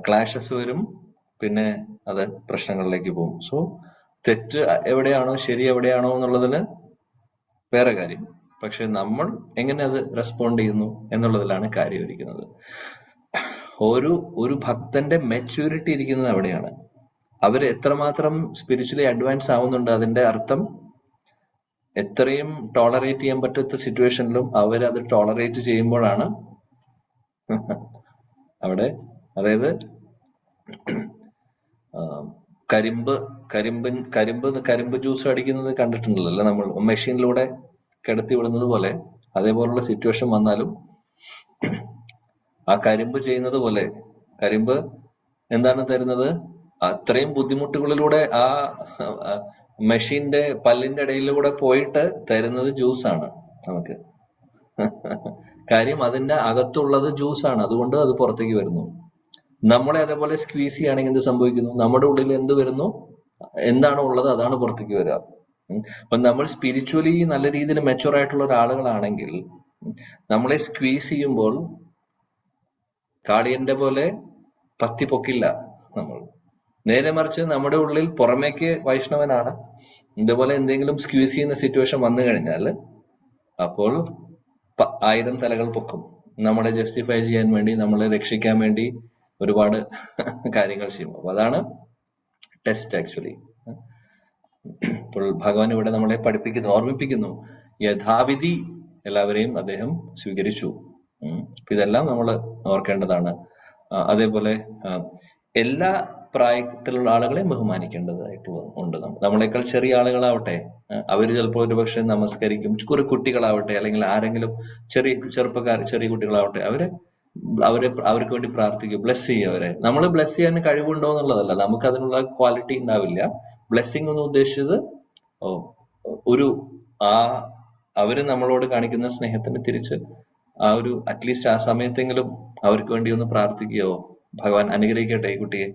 S1: ക്ലാഷസ് വരും, പിന്നെ അത് പ്രശ്നങ്ങളിലേക്ക് പോകും. സോ തെറ്റ് എവിടെയാണോ ശരി എവിടെയാണോ എന്നുള്ളതിന് വേറെ കാര്യം, പക്ഷെ നമ്മൾ എങ്ങനെ അത് റെസ്പോണ്ട് ചെയ്യുന്നു എന്നുള്ളതിലാണ് കാര്യം ഇരിക്കുന്നത്. ഒരു ഭക്തന്റെ മെച്യൂരിറ്റി ഇരിക്കുന്നത് അവിടെയാണ്. അവർ എത്രമാത്രം സ്പിരിച്വലി അഡ്വാൻസ് ആവുന്നുണ്ട്, അതിന്റെ അർത്ഥം എത്രയും ടോളറേറ്റ് ചെയ്യാൻ പറ്റാത്ത സിറ്റുവേഷനിലും അവരത് ടോളറേറ്റ് ചെയ്യുമ്പോഴാണ് അവിടെ, അതായത് കരിമ്പ് ജ്യൂസ് അടിക്കുന്നത് കണ്ടിട്ടുണ്ടല്ലോ നമ്മൾ, മെഷീനിലൂടെ കിടത്തി വിടുന്നത് പോലെ. അതേപോലുള്ള സിറ്റുവേഷൻ വന്നാലും ആ കരിമ്പ് ചെയ്യുന്നത് പോലെ, കരിമ്പ് എന്താണ് തരുന്നത്, അത്രയും ബുദ്ധിമുട്ടുകളിലൂടെ ആ മെഷീന്റെ പല്ലിന്റെ ഇടയിലൂടെ പോയിട്ട് തരുന്നത് ജ്യൂസാണ് നമുക്ക്. കാര്യം അതിന്റെ അകത്തുള്ളത് ജ്യൂസാണ്, അതുകൊണ്ട് അത് പുറത്തേക്ക് വരുന്നു. നമ്മളെ അതേപോലെ സ്ക്വീസ് ചെയ്യുകയാണെങ്കിൽ എന്ത് സംഭവിക്കുന്നു, നമ്മുടെ ഉള്ളിൽ എന്ത് വരുന്നു, എന്താണോ ഉള്ളത് അതാണ് പുറത്തേക്ക് വരിക. അപ്പൊ നമ്മൾ സ്പിരിച്വലി നല്ല രീതിയിൽ മെച്ചുവർ ആയിട്ടുള്ള ഒരാളുകളാണെങ്കിൽ നമ്മളെ സ്ക്വീസ് ചെയ്യുമ്പോൾ കാളിയന്റെ പോലെ പത്തി പൊക്കില്ല നമ്മൾ. നേരെ മറിച്ച് നമ്മുടെ ഉള്ളിൽ പുറമേക്ക് വൈഷ്ണവനാണ്, ഇതുപോലെ എന്തെങ്കിലും സ്ക്വീസ് ചെയ്യുന്ന സിറ്റുവേഷൻ വന്നു കഴിഞ്ഞാൽ അപ്പോൾ 1000 തലകൾ പൊക്കും. നമ്മളെ ജസ്റ്റിഫൈ ചെയ്യാൻ വേണ്ടി, നമ്മളെ രക്ഷിക്കാൻ വേണ്ടി ഒരുപാട് കാര്യങ്ങൾ ചെയ്യും. അപ്പൊ അതാണ് ടെസ്റ്റ് ആക്ച്വലി. ഇപ്പോൾ ഭഗവാൻ ഇവിടെ നമ്മളെ പഠിപ്പിക്കുന്നു, ഓർമ്മിപ്പിക്കുന്നു, യഥാവിധി എല്ലാവരെയും അദ്ദേഹം സ്വീകരിച്ചു. ഇതെല്ലാം നമ്മൾ ഓർക്കേണ്ടതാണ്. അതേപോലെ എല്ലാ പ്രായത്തിലുള്ള ആളുകളെ ബഹുമാനിക്കേണ്ടതായിട്ടുണ്ട്. നമ്മളെക്കാൾ ചെറിയ ആളുകളാവട്ടെ, അവർ ചിലപ്പോൾ ഒരുപക്ഷെ നമസ്കരിക്കും. കുറെ കുട്ടികളാവട്ടെ, അല്ലെങ്കിൽ ആരെങ്കിലും ചെറിയ കുട്ടികളാവട്ടെ, അവർക്ക് വേണ്ടി പ്രാർത്ഥിക്കും, ബ്ലെസ് ചെയ്യുക അവരെ. നമ്മൾ ബ്ലെസ് ചെയ്യാൻ കഴിവുണ്ടോ എന്നുള്ളതല്ല, നമുക്ക് അതിനുള്ള ക്വാളിറ്റി ഉണ്ടാവില്ല. ബ്ലെസ്സിങ് എന്ന് ഉദ്ദേശിച്ചത് അവര് നമ്മളോട് കാണിക്കുന്ന സ്നേഹത്തിന് തിരിച്ച് അറ്റ്ലീസ്റ്റ് ആ സമയത്തെങ്കിലും അവർക്ക് വേണ്ടി ഒന്ന് പ്രാർത്ഥിക്കുകയോ, ഭഗവാൻ അനുഗ്രഹിക്കട്ടെ ഈ കുട്ടിയെ.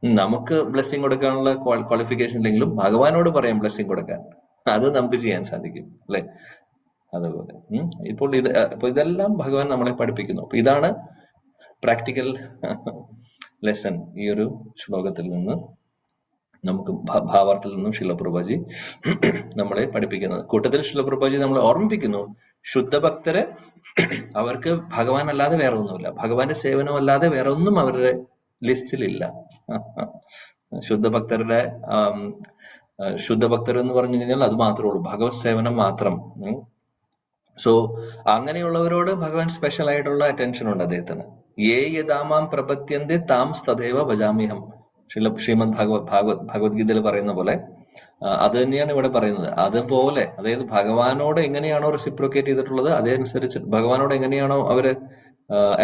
S1: നമുക്ക് ബ്ലെസ്സിങ് കൊടുക്കാനുള്ള ക്വാളിഫിക്കേഷൻ ഇല്ലെങ്കിലും ഭഗവാനോട് പറയാം ബ്ലെസ്സിങ് കൊടുക്കാൻ, അത് നമുക്ക് ചെയ്യാൻ സാധിക്കും, അല്ലെ? അതുപോലെ ഇപ്പോൾ ഇതെല്ലാം ഭഗവാൻ നമ്മളെ പഠിപ്പിക്കുന്നു. ഇതാണ് പ്രാക്ടിക്കൽ ലെസൺ ഈ ഒരു ശ്ലോകത്തിൽ നിന്ന്, നമുക്ക് ഭാവാർത്ഥത്തിൽ നിന്നും ശില പ്രഭുജി നമ്മളെ പഠിപ്പിക്കുന്നത്. കൂട്ടത്തിൽ ശില പ്രഭുജി നമ്മളെ ഓർമ്മിപ്പിക്കുന്നു, ശുദ്ധഭക്തര് അവർക്ക് ഭഗവാൻ അല്ലാതെ വേറെ ഒന്നുമില്ല, ഭഗവാന്റെ സേവനം അല്ലാതെ വേറെ ഒന്നും അവരുടെ ലിസ്റ്റിലില്ല. ശുദ്ധഭക്തർ എന്ന് പറഞ്ഞു കഴിഞ്ഞാൽ അത് മാത്രമേ ഉള്ളൂ, ഭഗവത് സേവനം മാത്രം. സോ അങ്ങനെയുള്ളവരോട് ഭഗവാൻ സ്പെഷ്യൽ ആയിട്ടുള്ള അറ്റൻഷൻ ഉണ്ട് അദ്ദേഹത്തിന്. യഥാമാം പ്രപത്യന്തെ താം തഥൈവ ഭജാമ്യഹം, ശ്രീമദ് ഭഗവത്ഗീതയിൽ പറയുന്ന പോലെ അത് തന്നെയാണ് ഇവിടെ പറയുന്നത്. അതുപോലെ, അതായത് ഭഗവാനോട് എങ്ങനെയാണോ റെസിപ്രോക്കേറ്റ് ചെയ്തിട്ടുള്ളത് അതനുസരിച്ച്, ഭഗവാനോട് എങ്ങനെയാണോ അവര്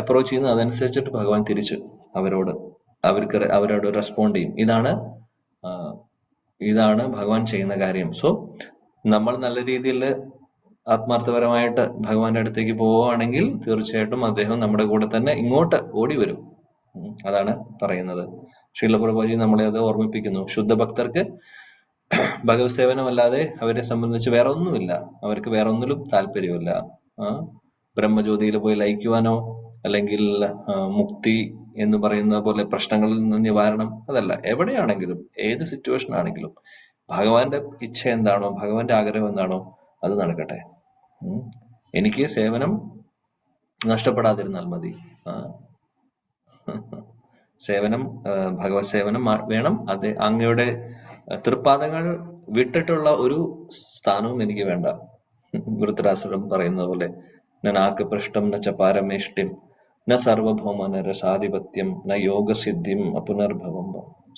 S1: അപ്രോച്ച് ചെയ്യുന്നത് അതനുസരിച്ചിട്ട് ഭഗവാൻ തിരിച്ച് അവരോട് റെസ്പോണ്ട് ചെയ്യും. ഇതാണ് ഭഗവാൻ ചെയ്യുന്ന കാര്യം. സോ നമ്മൾ നല്ല രീതിയിൽ ആത്മാർത്ഥപരമായിട്ട് ഭഗവാന്റെ അടുത്തേക്ക് പോവുകയാണെങ്കിൽ തീർച്ചയായിട്ടും അദ്ദേഹം നമ്മുടെ കൂടെ തന്നെ ഇങ്ങോട്ട് ഓടി വരും. അതാണ് പറയുന്നത്. ശ്രീല പ്രഭുജി നമ്മളെ അത് ഓർമ്മിപ്പിക്കുന്നു. ശുദ്ധഭക്തർക്ക് ഭഗവത് സേവനമല്ലാതെ അവരെ സംബന്ധിച്ച് വേറെ ഒന്നുമില്ല, അവർക്ക് വേറെ ഒന്നിലും താല്പര്യമില്ല. ബ്രഹ്മജ്യോതിയിൽ പോയി ലയിക്കുവാനോ അല്ലെങ്കിൽ മുക്തി എന്ന് പറയുന്ന പോലെ പ്രശ്നങ്ങളിൽ നിന്ന് നിവാരണം, അതല്ല. എവിടെയാണെങ്കിലും ഏത് സിറ്റുവേഷൻ ആണെങ്കിലും ഭഗവാന്റെ ഇച്ഛ എന്താണോ, ഭഗവാന്റെ ആഗ്രഹം എന്താണോ അത് നടക്കട്ടെ. എനിക്ക് സേവനം നഷ്ടപ്പെടാതിരുന്നാൽ മതി. സേവനം, ഭഗവത് സേവനം വേണം. അത് അങ്ങയുടെ തൃപ്പാദങ്ങൾ വിട്ടിട്ടുള്ള ഒരു സ്ഥാനവും എനിക്ക് വേണ്ട. വൃത്രാസുരം പറയുന്നത് പോലെ നാക്ക് പൃഷ്ടം ന ച പാരമേഷ്ട്യം ന സർവഭൗമ ന രസാധിപത്യം ന യോഗസിദ്ധിം അപുനർഭവം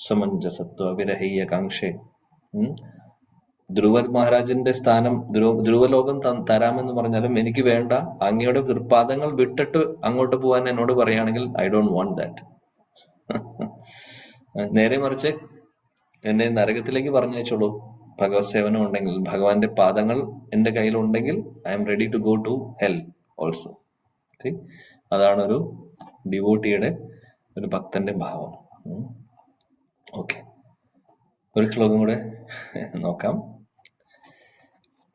S1: സമഞ്ജസത്വ വിരഹീയ കാംക്ഷേ. ധ്രുവ മഹാരാജന്റെ സ്ഥാനം, ധ്രുവലോകം തരാമെന്ന് പറഞ്ഞാലും എനിക്ക് വേണ്ട. അങ്ങയുടെ തൃപ്പാദങ്ങൾ വിട്ടിട്ട് അങ്ങോട്ട് പോകാൻ എന്നോട് പറയുകയാണെങ്കിൽ ഐ ഡോണ്ട് വാണ്ട് ദാറ്റ്. നേരെ മറിച്ച് എന്നെ നരകത്തിലേക്ക് പറഞ്ഞയച്ചോളൂ. ഭഗവത് സേവനം ഉണ്ടെങ്കിൽ, ഭഗവാന്റെ പാദങ്ങൾ എന്റെ കയ്യിലുണ്ടെങ്കിൽ I'm ready to go to hell also. അതാണ് ഒരു ഡിവോട്ടിയുടെ, ഒരു ഭക്തന്റെ ഭാവം. ഓക്കെ, ഒരു ശ്ലോകം കൂടെ നോക്കാം.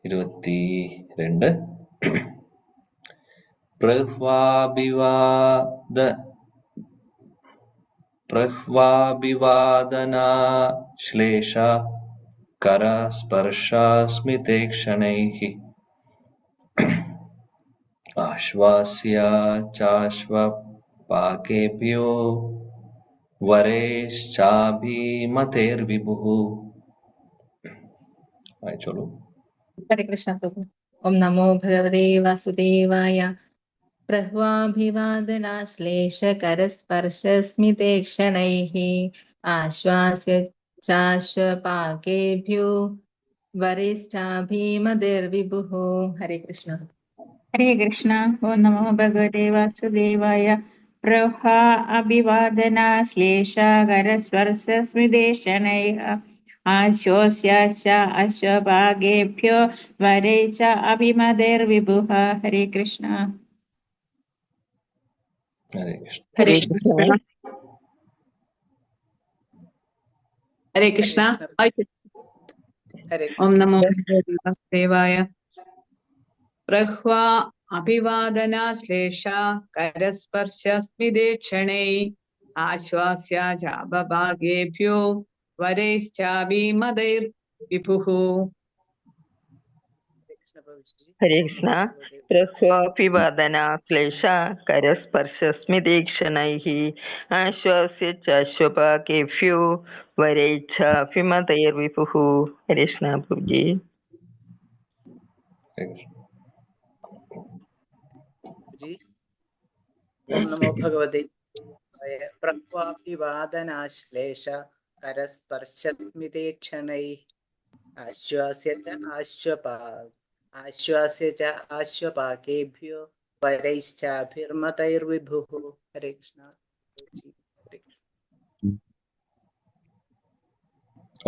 S1: 22. പ്രഹ്വാഭിവാദനാ ശ്ലേഷ കരസ്പർശാസ്മിതേ ക്ഷണൈഃ ആശ്വാസ്യ ചാശ്വപാകേഭ്യോ വരേശ്ചാഭിമതേർവിഭുഃ. വായിച്ചോളൂ.
S3: ഹരേ കൃഷ്ണ പ്രഭു.
S8: ഓം നമോ ഭഗവതേ വാസുദേവായ. പ്രഹ്വാഭിവാദനാശ്ലേഷകരസ്പർശസ്മിതേ ക്ഷണൈഃ ആശ്വാസ്യ ചാശ്വപാകേഭ്യോ വരേശ്ചാഭിമതേർവിഭുഃ. ഹരേ കൃഷ്ണ.
S3: ഹരേ കൃഷ്ണ. ഓം നമോ ഭഗവതേ വാസുദേവായ. പ്രഹ്വാ അഭിവാദന ശ്ലേഷകരസ്പർശസ്മിതേ ക്ഷണൈഃ ആശ്വാസ്യ ച അശ്വപാകേഭ്യോ വരൈശ്ച അഭിമതേർവിഭുഃ. ഹരേ കൃഷ്ണ.
S1: ഹരേ കൃഷ്ണ.
S5: ഹരേ കൃഷ്ണ.
S9: ഹരേ കൃഷ്ണ.
S4: ഹരേ
S9: ഓം
S4: കൃഷ്ണ.
S9: നമോ വാസുദേവായ. പ്രഹ്വാ അഭിവാദന ശ്ലേഷ കരസ്പർശസ്മിതേ ക്ഷണൈ ആശ്വാസ്യ ചാപഭാഗേഭ്യോ വരൈശ്ചാഭിമതൈർ വിഭുഃ.
S5: ഹരേ കൃഷ്ണ. പ്രഹ്വാഭിവാദന ക്ലേശ കരസ്പർശസ്മിതേ ക്ഷണൈഃ ആശ്വാസ്യ ചാശ്വപാകേഭ്യോ വരൈച്ഛാഭിമതൈർവിഭുഃ. ഹരേ കൃഷ്ണ പ്രഭുജി.
S1: ഹരേ കൃഷ്ണ.
S4: ഓം നമോ ഭഗവതേ പ്രഹ്വാഭിവാദനാശ്ലേഷ കരസ്പർശസ്മിതേ ക്ഷണൈഃ ആശ്വാസ്യ ച ആശ്വപാകേഭ്യോ വരൈശ്ചാഭിമതൈർവിഭുഃ. ഹരേ കൃഷ്ണ.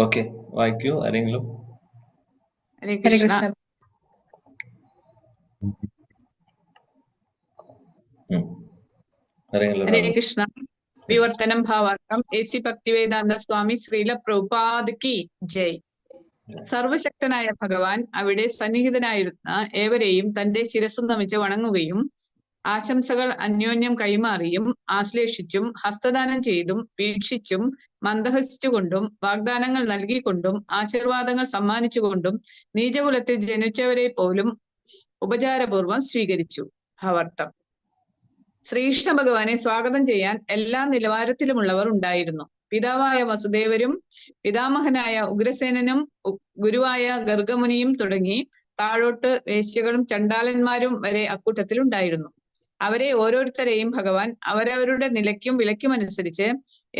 S1: ഓക്കെ, വായിക്കൂ ആരെങ്കിലും.
S9: ഹരേ
S3: ഹരേ
S9: കൃഷ്ണ.
S3: കൃഷ്ണ.
S1: ആരെങ്കിലും
S9: ഹരേ കൃഷ്ണ. വിവർത്തനം ഭാവാർത്ഥം. എസി ഭക്തിവേദാന്ത സ്വാമി ശ്രീല പ്രഭുപാദ് കി ജയ്. സർവശക്തനായ ഭഗവാൻ അവിടെ സന്നിഹിതനായിരുന്ന ഏവരെയും തന്റെ ശിരസ്സും നമിച്ച് വണങ്ങുകയും ആശംസകൾ അന്യോന്യം കൈമാറിയും ആശ്ലേഷിച്ചും ഹസ്തദാനം ചെയ്തും വീക്ഷിച്ചും മന്ദഹസിച്ചുകൊണ്ടും വാഗ്ദാനങ്ങൾ നൽകിക്കൊണ്ടും ആശീർവാദങ്ങൾ സമ്മാനിച്ചുകൊണ്ടും നീചകുലത്തിൽ ജനിച്ചവരെ പോലും ഉപചാരപൂർവം സ്വീകരിച്ചു. ഭാവാർത്ഥം. ശ്രീകൃഷ്ണ ഭഗവാനെ സ്വാഗതം ചെയ്യാൻ എല്ലാ നിലവാരത്തിലുമുള്ളവർ ഉണ്ടായിരുന്നു. പിതാവായ വസുദേവരും പിതാമഹനായ ഉഗ്രസേനനും ഗുരുവായ ഗർഗമുനിയും തുടങ്ങി താഴോട്ട് വേശ്യകളും ചണ്ടാലന്മാരും വരെ അക്കൂട്ടത്തിലുണ്ടായിരുന്നു. അവരെ ഓരോരുത്തരെയും ഭഗവാൻ അവരവരുടെ നിലയ്ക്കും വിലയ്ക്കുമനുസരിച്ച്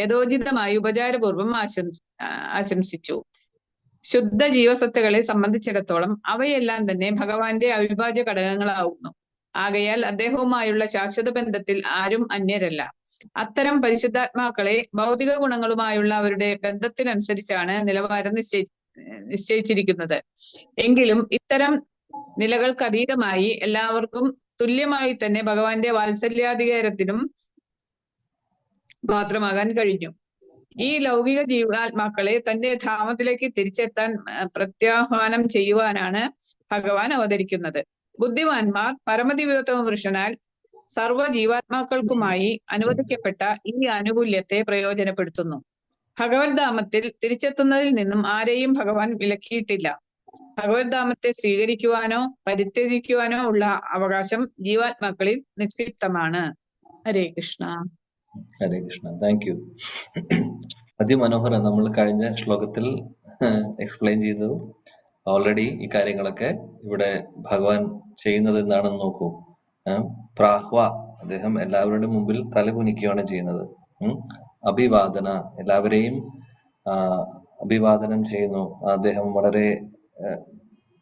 S9: യഥോചിതമായി ഉപചാരപൂർവം ആശംസിച്ചു. ശുദ്ധ ജീവസത്തകളെ സംബന്ധിച്ചിടത്തോളം അവയെല്ലാം തന്നെ ഭഗവാന്റെ അവിഭാജ്യ ഘടകങ്ങളാവുന്നു. ആകയാൽ അദ്ദേഹവുമായുള്ള ശാശ്വത ബന്ധത്തിൽ ആരും അന്യരല്ല. അത്തരം പരിശുദ്ധാത്മാക്കളെ ഭൗതിക ഗുണങ്ങളുമായുള്ള അവരുടെ ബന്ധത്തിനനുസരിച്ചാണ് നിലവാരം നിശ്ചയിച്ചിരിക്കുന്നത്. എങ്കിലും ഇത്തരം നിലകൾക്കതീതമായി എല്ലാവർക്കും തുല്യമായി തന്നെ ഭഗവാന്റെ വാത്സല്യാധികാരത്തിനും പാത്രമാകാൻ കഴിഞ്ഞു. ഈ ലൗകിക ജീവാത്മാക്കളെ തന്റെ ധാമത്തിലേക്ക് തിരിച്ചെത്താൻ പ്രത്യാഹ്വാനം ചെയ്യുവാനാണ് ഭഗവാൻ അവതരിക്കുന്നത്. ബുദ്ധിമാന്മാർ പരമദിവ്യോത്തമ പുരുഷനാൽ സർവ ജീവാത്മാക്കൾക്കുമായി അനുവദിക്കപ്പെട്ട ഈ ആനുകൂല്യത്തെ പ്രയോജനപ്പെടുത്തുന്നു. ഭഗവത് ധാമത്തിൽ തിരിച്ചെത്തുന്നതിൽ നിന്നും ആരെയും ഭഗവാൻ വിലക്കിയിട്ടില്ല. ഭഗവത് ധാമത്തെ സ്വീകരിക്കുവാനോ പരിത്യജിക്കുവാനോ ഉള്ള അവകാശം ജീവാത്മാക്കളിൽ നിക്ഷിപ്തമാണ്. ഹരേ കൃഷ്ണ.
S1: ഹരേ കൃഷ്ണ. Thank you. അതിമനോഹരം. നമ്മൾ കഴിഞ്ഞ ശ്ലോകത്തിൽ എക്സ്പ്ലെയിൻ ചെയ്തു. ഓൾറെഡി ഈ കാര്യങ്ങളൊക്കെ ഇവിടെ ഭഗവാൻ ചെയ്യുന്നത് എന്താണെന്ന് നോക്കൂ. പ്രാഹ്വ, അദ്ദേഹം എല്ലാവരുടെയും മുമ്പിൽ തലകുനിക്കുകയാണ് ചെയ്യുന്നത്. അഭിവാദന, എല്ലാവരെയും അഭിവാദനം ചെയ്യുന്നു. അദ്ദേഹം വളരെ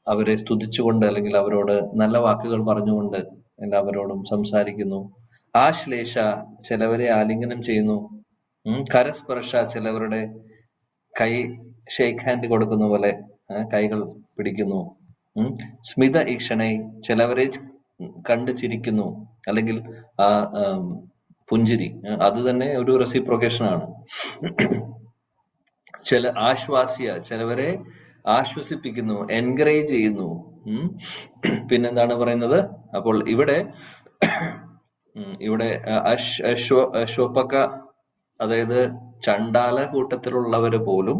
S1: അവരെ സ്തുതിച്ചുകൊണ്ട് അല്ലെങ്കിൽ അവരോട് നല്ല വാക്കുകൾ പറഞ്ഞുകൊണ്ട് എല്ലാവരോടും സംസാരിക്കുന്നു. ആശ്ലേഷ, ചിലവരെ ആലിംഗനം ചെയ്യുന്നു. കരസ്പർശ, ചിലവരുടെ കൈ ഷേക്ക് ഹാൻഡ് കൊടുക്കുന്ന പോലെ കൈകൾ പിടിക്കുന്നു. സ്മിത ഈക്ഷണൈ, ചിലവരെ കണ്ട് ചിരിക്കുന്നു, അല്ലെങ്കിൽ ആ പുഞ്ചിരി അത് തന്നെ ഒരു റെസിപ്രോക്കേഷൻ ആണ്. ആശ്വാസ്യ, ചിലവരെ ആശ്വസിപ്പിക്കുന്നു, എൻകറേജ് ചെയ്യുന്നു. പിന്നെന്താണ് പറയുന്നത്? അപ്പോൾ ഇവിടെ അശ്വപക, അതായത് ചണ്ടാല കൂട്ടത്തിലുള്ളവര് പോലും,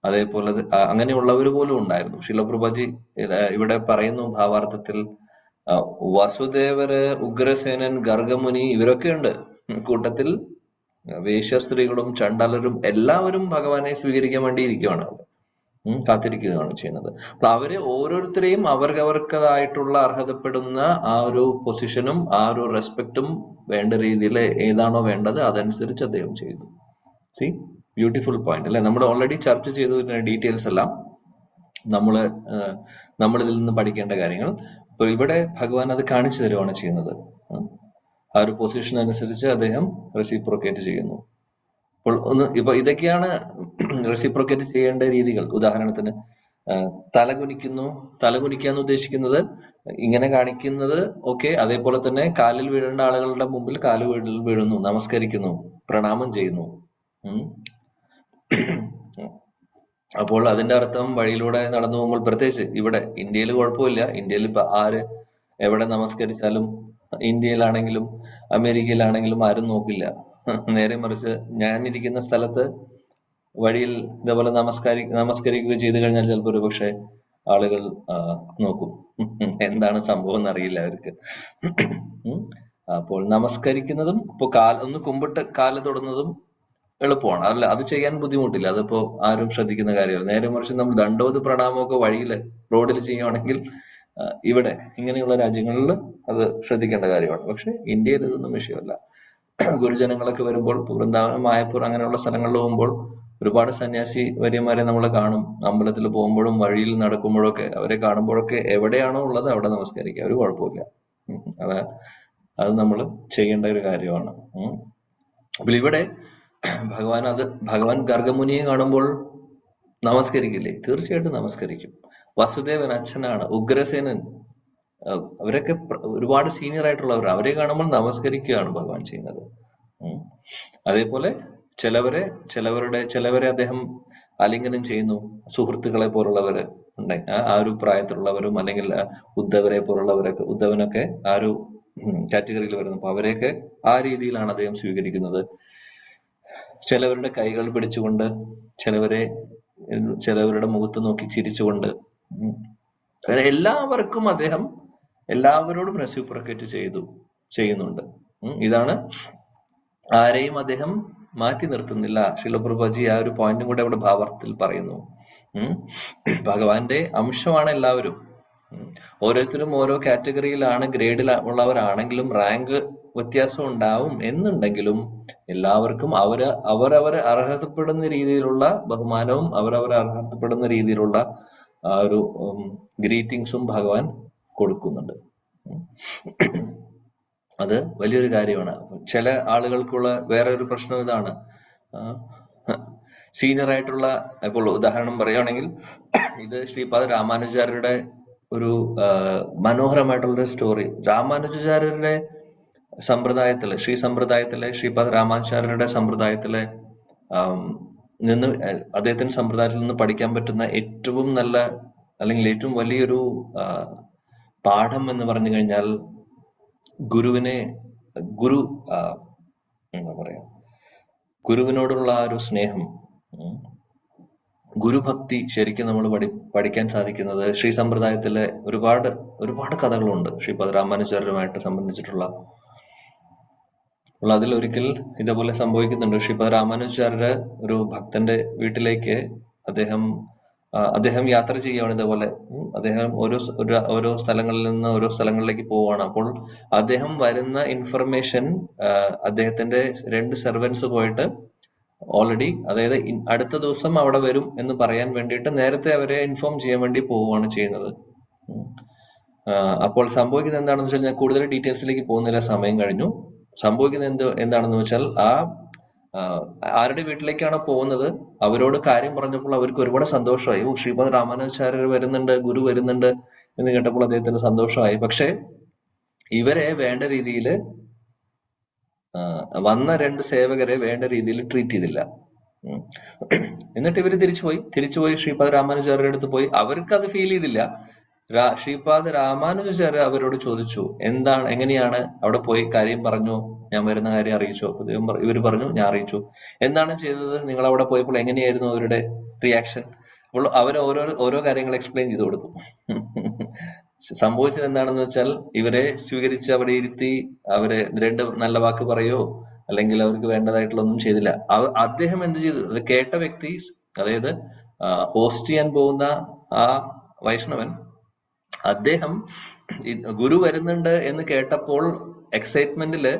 S1: അതേപോലെ അങ്ങനെയുള്ളവര് പോലും ഉണ്ടായിരുന്നു. ശിലപ്രഭാജി ഇവിടെ പറയുന്നു ഭാവാർത്ഥത്തിൽ, വസുദേവര്, ഉഗ്രസേനൻ, ഗർഗമുനി ഇവരൊക്കെ ഉണ്ട് കൂട്ടത്തിൽ. വേശ്യ സ്ത്രീകളും ചണ്ടാലരും എല്ലാവരും ഭഗവാനെ സ്വീകരിക്കാൻ വേണ്ടി ഇരിക്കുകയാണ്, കാത്തിരിക്കുകയാണ് ചെയ്യുന്നത്. അപ്പൊ അവര് ഓരോരുത്തരെയും അവർക്കവർക്കതായിട്ടുള്ള അർഹതപ്പെടുന്ന ആ ഒരു പൊസിഷനും ആ ഒരു റെസ്പെക്റ്റും വേണ്ട രീതിയിൽ ഏതാണോ വേണ്ടത് അതനുസരിച്ച് അദ്ദേഹം ചെയ്തു. സി, ബ്യൂട്ടിഫുൾ പോയിന്റ് അല്ലെ? നമ്മൾ ഓൾറെഡി ചർച്ച ചെയ്തു ഡീറ്റെയിൽസ് എല്ലാം, നമ്മളിതിൽ നിന്ന് പഠിക്കേണ്ട കാര്യങ്ങൾ. അപ്പൊ ഇവിടെ ഭഗവാൻ അത് കാണിച്ചു തരുവാണ് ചെയ്യുന്നത്. ആ ഒരു പൊസിഷൻ അനുസരിച്ച് അദ്ദേഹം റെസിപ്രോക്കേറ്റ് ചെയ്യുന്നു. അപ്പോൾ ഇതൊക്കെയാണ് റെസിപ്രോക്കേറ്റ് ചെയ്യേണ്ട രീതികൾ. ഉദാഹരണത്തിന് തലകുനിക്കാന്ന് ഉദ്ദേശിക്കുന്നത് ഇങ്ങനെ കാണിക്കുന്നത് ഓക്കെ. അതേപോലെ തന്നെ കാലിൽ വീഴേണ്ട ആളുകളുടെ മുമ്പിൽ കാല് വീഴുന്നു, നമസ്കരിക്കുന്നു, പ്രണാമം ചെയ്യുന്നു. അപ്പോൾ അതിന്റെ അർത്ഥം വഴിയിലൂടെ നടന്നു പോകുമ്പോൾ, പ്രത്യേകിച്ച് ഇവിടെ ഇന്ത്യയിൽ കുഴപ്പമില്ല, ഇന്ത്യയിൽ ഇപ്പൊ എവിടെ നമസ്കരിച്ചാലും, ഇന്ത്യയിലാണെങ്കിലും അമേരിക്കയിലാണെങ്കിലും ആരും നോക്കില്ല. നേരെ മറിച്ച് ഞാനിരിക്കുന്ന സ്ഥലത്ത് വഴിയിൽ ഇതേപോലെ നമസ്കരിക്കുക ചെയ്തു കഴിഞ്ഞാൽ ചിലപ്പോൾ ഒരു പക്ഷെ ആളുകൾ നോക്കും, എന്താണ് സംഭവം എന്നറിയില്ല അവർക്ക്. അപ്പോൾ നമസ്കരിക്കുന്നതും ഇപ്പൊ ഒന്ന് കുമ്പിട്ട് കാല് തൊടുന്നതും എളുപ്പമാണ് അല്ല, അത് ചെയ്യാൻ ബുദ്ധിമുട്ടില്ല, അതിപ്പോ ആരും ശ്രദ്ധിക്കുന്ന കാര്യമല്ല. നേരെ മറിച്ച് നമ്മൾ ദണ്ഡവത് പ്രണാമമൊക്കെ വഴിയില് റോഡിൽ ചെയ്യുകയാണെങ്കിൽ, ഇവിടെ ഇങ്ങനെയുള്ള രാജ്യങ്ങളിൽ അത് ശ്രദ്ധിക്കേണ്ട കാര്യമാണ്. പക്ഷെ ഇന്ത്യയിൽ ഇതൊന്നും വിഷയമല്ല. ഗുരുജനങ്ങളൊക്കെ വരുമ്പോൾ, വൃന്ദാവനം, മായപ്പൂർ അങ്ങനെയുള്ള സ്ഥലങ്ങളിൽ പോകുമ്പോൾ ഒരുപാട് സന്യാസി വര്യന്മാരെ നമ്മൾ കാണും. അമ്പലത്തിൽ പോകുമ്പോഴും വഴിയിൽ നടക്കുമ്പോഴൊക്കെ അവരെ കാണുമ്പോഴൊക്കെ എവിടെയാണോ ഉള്ളത് അവിടെ നമസ്കരിക്കുക, ഒരു കുഴപ്പമില്ല. അത് നമ്മൾ ചെയ്യേണ്ട ഒരു കാര്യമാണ്. അപ്പോൾ ഇവിടെ ഭഗവാൻ ഗർഗമുനിയെ കാണുമ്പോൾ നമസ്കരിക്കില്ലേ? തീർച്ചയായിട്ടും നമസ്കരിക്കും. വസുദേവൻ അച്ഛനാണ്, ഉഗ്രസേനൻ, അവരൊക്കെ ഒരുപാട് സീനിയർ ആയിട്ടുള്ളവർ, അവരെ കാണുമ്പോൾ നമസ്കരിക്കുകയാണ് ഭഗവാൻ ചെയ്യുന്നത്. അതേപോലെ ചിലവരെ അദ്ദേഹം ആലിംഗനം ചെയ്യുന്നു. സുഹൃത്തുക്കളെ പോലുള്ളവര് ഉണ്ടെങ്കിൽ, ആ ഒരു പ്രായത്തിലുള്ളവരും അല്ലെങ്കിൽ ഉദ്ധവരെ പോലുള്ളവരൊക്കെ, ഉദ്ധവനൊക്കെ ആ ഒരു കാറ്റഗറിയിൽ വരുന്നു. അപ്പൊ അവരെയൊക്കെ ആ രീതിയിലാണ് അദ്ദേഹം സ്വീകരിക്കുന്നത്. ചിലവരുടെ കൈകൾ പിടിച്ചുകൊണ്ട്, ചിലവരുടെ മുഖത്ത് നോക്കി ചിരിച്ചുകൊണ്ട്, എല്ലാവർക്കും അദ്ദേഹം എല്ലാവരോടും റെസിപ്രോക്കേറ്റ് ചെയ്യുന്നുണ്ട്. ഇതാണ്, ആരെയും അദ്ദേഹം മാറ്റി നിർത്തുന്നില്ല. ശിലപ്രഭാജി ആ ഒരു പോയിന്റും കൂടെ അവിടെ ഭാവാർത്ഥത്തിൽ പറയുന്നു. ഭഗവാന്റെ അംശമാണ് എല്ലാവരും. ഓരോരുത്തരും ഓരോ കാറ്റഗറിയിലാണ്, ഗ്രേഡിൽ ഉള്ളവരാണെങ്കിലും റാങ്ക് വ്യത്യാസം ഉണ്ടാവും എന്നുണ്ടെങ്കിലും എല്ലാവർക്കും അവരവർ അർഹതപ്പെടുന്ന രീതിയിലുള്ള ബഹുമാനവും അവരവർ അർഹതപ്പെടുന്ന രീതിയിലുള്ള ആ ഒരു ഗ്രീറ്റിംഗ്സും ഭഗവാൻ കൊടുക്കുന്നുണ്ട്. അത് വലിയൊരു കാര്യമാണ്. ചില ആളുകൾക്കുള്ള വേറൊരു പ്രശ്നം ഇതാണ്, സീനിയർ ആയിട്ടുള്ള, ഇപ്പോൾ ഉദാഹരണം പറയുകയാണെങ്കിൽ ഇത് ശ്രീപാദ രാമാനുജാര്യരുടെ ഒരു മനോഹരമായിട്ടുള്ളൊരു സ്റ്റോറി. രാമാനുജാര്യരുടെ സമ്പ്രദായത്തിലെ, ശ്രീപാദ രാമാനുജാര്യരുടെ സമ്പ്രദായത്തിലെ നിന്ന്, അദ്ദേഹത്തിന്റെ സമ്പ്രദായത്തിൽ നിന്ന് പഠിക്കാൻ പറ്റുന്ന ഏറ്റവും നല്ല അല്ലെങ്കിൽ ഏറ്റവും വലിയൊരു പാഠം എന്ന് പറഞ്ഞു കഴിഞ്ഞാൽ ഗുരുവിനോടുള്ള ആ ഒരു സ്നേഹം, ഗുരുഭക്തി ശരിക്കും നമ്മൾ പഠിക്കാൻ സാധിക്കുന്നത് ശ്രീ സമ്പ്രദായത്തിലെ ഒരുപാട് കഥകളുണ്ട് ശ്രീപാദ രാമാനുജാര്യരുമായിട്ട് സംബന്ധിച്ചിട്ടുള്ള. അപ്പോൾ അതിലൊരിക്കൽ ഇതേപോലെ സംഭവിക്കുന്നുണ്ട്. ശ്രീപദ രാമാനുജാചാര്യര് ഒരു ഭക്തന്റെ വീട്ടിലേക്ക് അദ്ദേഹം യാത്ര ചെയ്യുകയാണ്. ഇതേപോലെ അദ്ദേഹം ഓരോ സ്ഥലങ്ങളിൽ നിന്ന് ഓരോ സ്ഥലങ്ങളിലേക്ക് പോവുകയാണ്. അപ്പോൾ അദ്ദേഹം വരുന്ന ഇൻഫർമേഷൻ അദ്ദേഹത്തിന്റെ 2 സെർവൻസ് പോയിട്ട് ഓൾറെഡി, അതായത് അടുത്ത ദിവസം അവിടെ വരും എന്ന് പറയാൻ വേണ്ടിയിട്ട് നേരത്തെ അവരെ ഇൻഫോം ചെയ്യാൻ വേണ്ടി പോവുകയാണ് ചെയ്യുന്നത്. അപ്പോൾ സംഭവിക്കുന്നത് എന്താണെന്ന് വെച്ചാൽ, ഞാൻ കൂടുതൽ ഡീറ്റെയിൽസിലേക്ക് പോകുന്നില്ല, സമയം കഴിഞ്ഞു. സംഭവിക്കുന്നത് എന്താണെന്ന് വെച്ചാൽ, ആരുടെ വീട്ടിലേക്കാണ് പോകുന്നത്, അവരോട് കാര്യം പറഞ്ഞപ്പോൾ അവർക്ക് ഒരുപാട് സന്തോഷമായി. ശ്രീപദ രാമാനുജാചാര്യർ വരുന്നുണ്ട്, ഗുരു വരുന്നുണ്ട് എന്ന് കേട്ടപ്പോൾ അദ്ദേഹത്തിന് സന്തോഷമായി. പക്ഷെ ഇവരെ വേണ്ട രീതിയിൽ വന്ന 2 സേവകരെ വേണ്ട രീതിയിൽ ട്രീറ്റ് ചെയ്തില്ല. എന്നിട്ട് ഇവര് തിരിച്ചുപോയി ശ്രീപദ രാമാനുജാചാര്യരുടെ അടുത്ത് പോയി. അവർക്ക് അത് ഫീൽ ചെയ്തില്ല. ശ്രീപാദ രാമാനുജാചാര്യ അവരോട് ചോദിച്ചു, എങ്ങനെയാണ് അവിടെ പോയി കാര്യം പറഞ്ഞു, ഞാൻ വരുന്ന കാര്യം അറിയിച്ചു. അപ്പൊ ഇവര് പറഞ്ഞു, ഞാൻ അറിയിച്ചു. എന്താണ് ചെയ്തത്, നിങ്ങൾ അവിടെ പോയപ്പോൾ എങ്ങനെയായിരുന്നു അവരുടെ റിയാക്ഷൻ? അപ്പോൾ അവർ ഓരോ കാര്യങ്ങൾ എക്സ്പ്ലെയിൻ ചെയ്ത് കൊടുത്തു. സംഭവിച്ചത് എന്താണെന്ന് വെച്ചാൽ, ഇവരെ സ്വീകരിച്ച് അവിടെ ഇരുത്തി അവരെ 2 നല്ല വാക്ക് പറയോ അല്ലെങ്കിൽ അവർക്ക് വേണ്ടതായിട്ടുള്ള ഒന്നും ചെയ്തില്ല. അദ്ദേഹം എന്ത് ചെയ്തു, അത് കേട്ട വ്യക്തി, അതായത് ഹോസ്റ്റ് ചെയ്യാൻ പോകുന്ന ആ വൈഷ്ണവൻ, അദ്ദേഹം ഗുരു വരുന്നുണ്ട് എന്ന് കേട്ടപ്പോൾ എക്സൈറ്റ്മെന്റില്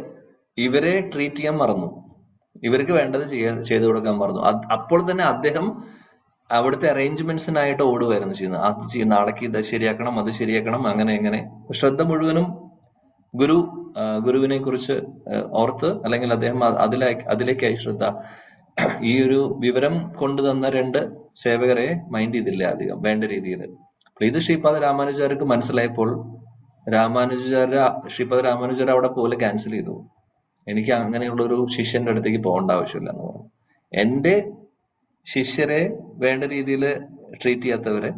S1: ഇവരെ ട്രീറ്റ് ചെയ്യാൻ മറന്നു, ഇവർക്ക് വേണ്ടത് ചെയ്തു കൊടുക്കാൻ മറന്നു. അപ്പോൾ തന്നെ അദ്ദേഹം അവിടുത്തെ അറേഞ്ച്മെന്റ്സിനായിട്ട് ഓടുകയായിരുന്നു ചെയ്യുന്നത്. അത് നാളേക്ക് ഇത് ശരിയാക്കണം, അത് ശരിയാക്കണം, അങ്ങനെ ശ്രദ്ധ മുഴുവനും ഗുരുവിനെ കുറിച്ച് ഓർത്ത്, അല്ലെങ്കിൽ അദ്ദേഹം അതിലേക്കായി ശ്രദ്ധ. ഈ ഒരു വിവരം കൊണ്ടുതന്ന 2 സേവകരെ മൈൻഡ് ചെയ്തില്ല അധികം വേണ്ട രീതിയിൽ. ഇത് ശ്രീപാദ രാമാനുജാചാര്യർക്ക് മനസ്സിലായപ്പോൾ ശ്രീപാദ രാമാനുജാചാര്യ അവിടെ പോലെ ക്യാൻസൽ ചെയ്തു. എനിക്ക് അങ്ങനെയുള്ള ഒരു ശിഷ്യന്റെ അടുത്തേക്ക് പോകേണ്ട ആവശ്യമില്ല എന്ന് പറഞ്ഞു. എന്റെ ശിഷ്യരെ വേണ്ട രീതിയിൽ ട്രീറ്റ് ചെയ്യാത്തവരെ,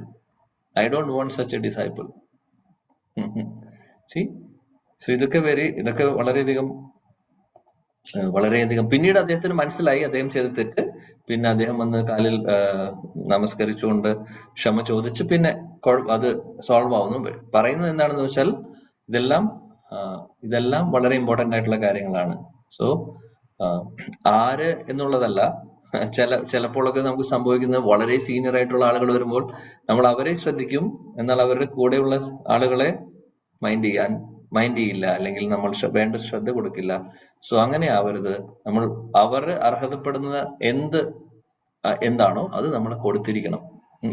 S1: I don't want such a disciple. ഇതൊക്കെ വളരെയധികം പിന്നീട് അദ്ദേഹത്തിന് മനസ്സിലായി അദ്ദേഹം ചെയ്ത തെറ്റ്. പിന്നെ അദ്ദേഹം വന്ന് കാലിൽ നമസ്കരിച്ചുകൊണ്ട് ക്ഷമ ചോദിച്ച് പിന്നെ അത് സോൾവ് ആവുന്നു. പറയുന്നത് എന്താണെന്ന് വെച്ചാൽ, ഇതെല്ലാം വളരെ ഇമ്പോർട്ടന്റ് ആയിട്ടുള്ള കാര്യങ്ങളാണ്. സോ ആര് എന്നുള്ളതല്ല, ചിലപ്പോഴൊക്കെ നമുക്ക് സംഭവിക്കുന്നത്, വളരെ സീനിയർ ആയിട്ടുള്ള ആളുകൾ വരുമ്പോൾ നമ്മൾ അവരെ ശ്രദ്ധിക്കും, എന്നാൽ അവരുടെ കൂടെയുള്ള ആളുകളെ മൈൻഡ് ചെയ്യില്ല, അല്ലെങ്കിൽ നമ്മൾ വേണ്ട ശ്രദ്ധ കൊടുക്കില്ല. സോ അങ്ങനെ ആവരുത്. അവർ അർഹതപ്പെടുന്ന എന്താണോ അത് നമ്മൾ കൊടുത്തിരിക്കണം.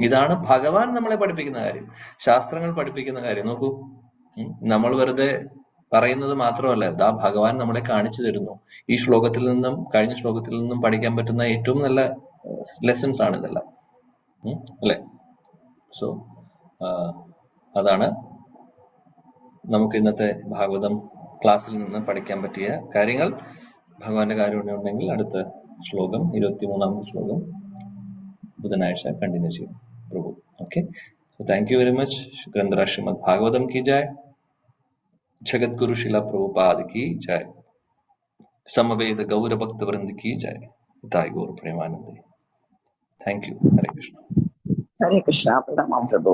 S1: ഇതാണ് ഭഗവാൻ നമ്മളെ പഠിപ്പിക്കുന്ന കാര്യം, ശാസ്ത്രങ്ങൾ പഠിപ്പിക്കുന്ന കാര്യം. നോക്കൂ, നമ്മൾ വെറുതെ പറയുന്നത് മാത്രമല്ല, ഭഗവാൻ നമ്മളെ കാണിച്ചു തരുന്നു. ഈ ശ്ലോകത്തിൽ നിന്നും കഴിഞ്ഞ ശ്ലോകത്തിൽ നിന്നും പഠിക്കാൻ പറ്റുന്ന ഏറ്റവും നല്ല ലെസൺസ് ആണ് ഇതെല്ലാം, അല്ലെ? സോ അതാണ് നമുക്ക് ഇന്നത്തെ ഭാഗവതം ക്ലാസ്സിൽ നിന്ന് പഠിക്കാൻ പറ്റിയ കാര്യങ്ങൾ. ഭഗവാന്റെ കാര്യം ഉണ്ടെങ്കിൽ അടുത്ത ശ്ലോകം 23ാമത്തെ ശ്ലോകം ബുധനാഴ്ച കണ്ടിന്യൂ ചെയ്യും പ്രഭു. Okay, thank you very much. ഗ്രന്ഥരാജ ശ്രീമദ് ഭാഗവതം की जय, जगत गुरु शिला प्रभुपाद की जय, समवेद गौर भक्त वृंद की जय, ताई गौर प्रेमानंद. Thank you. हरे कृष्णा.
S10: हरे कृष्णा. प्रणाम प्रभु.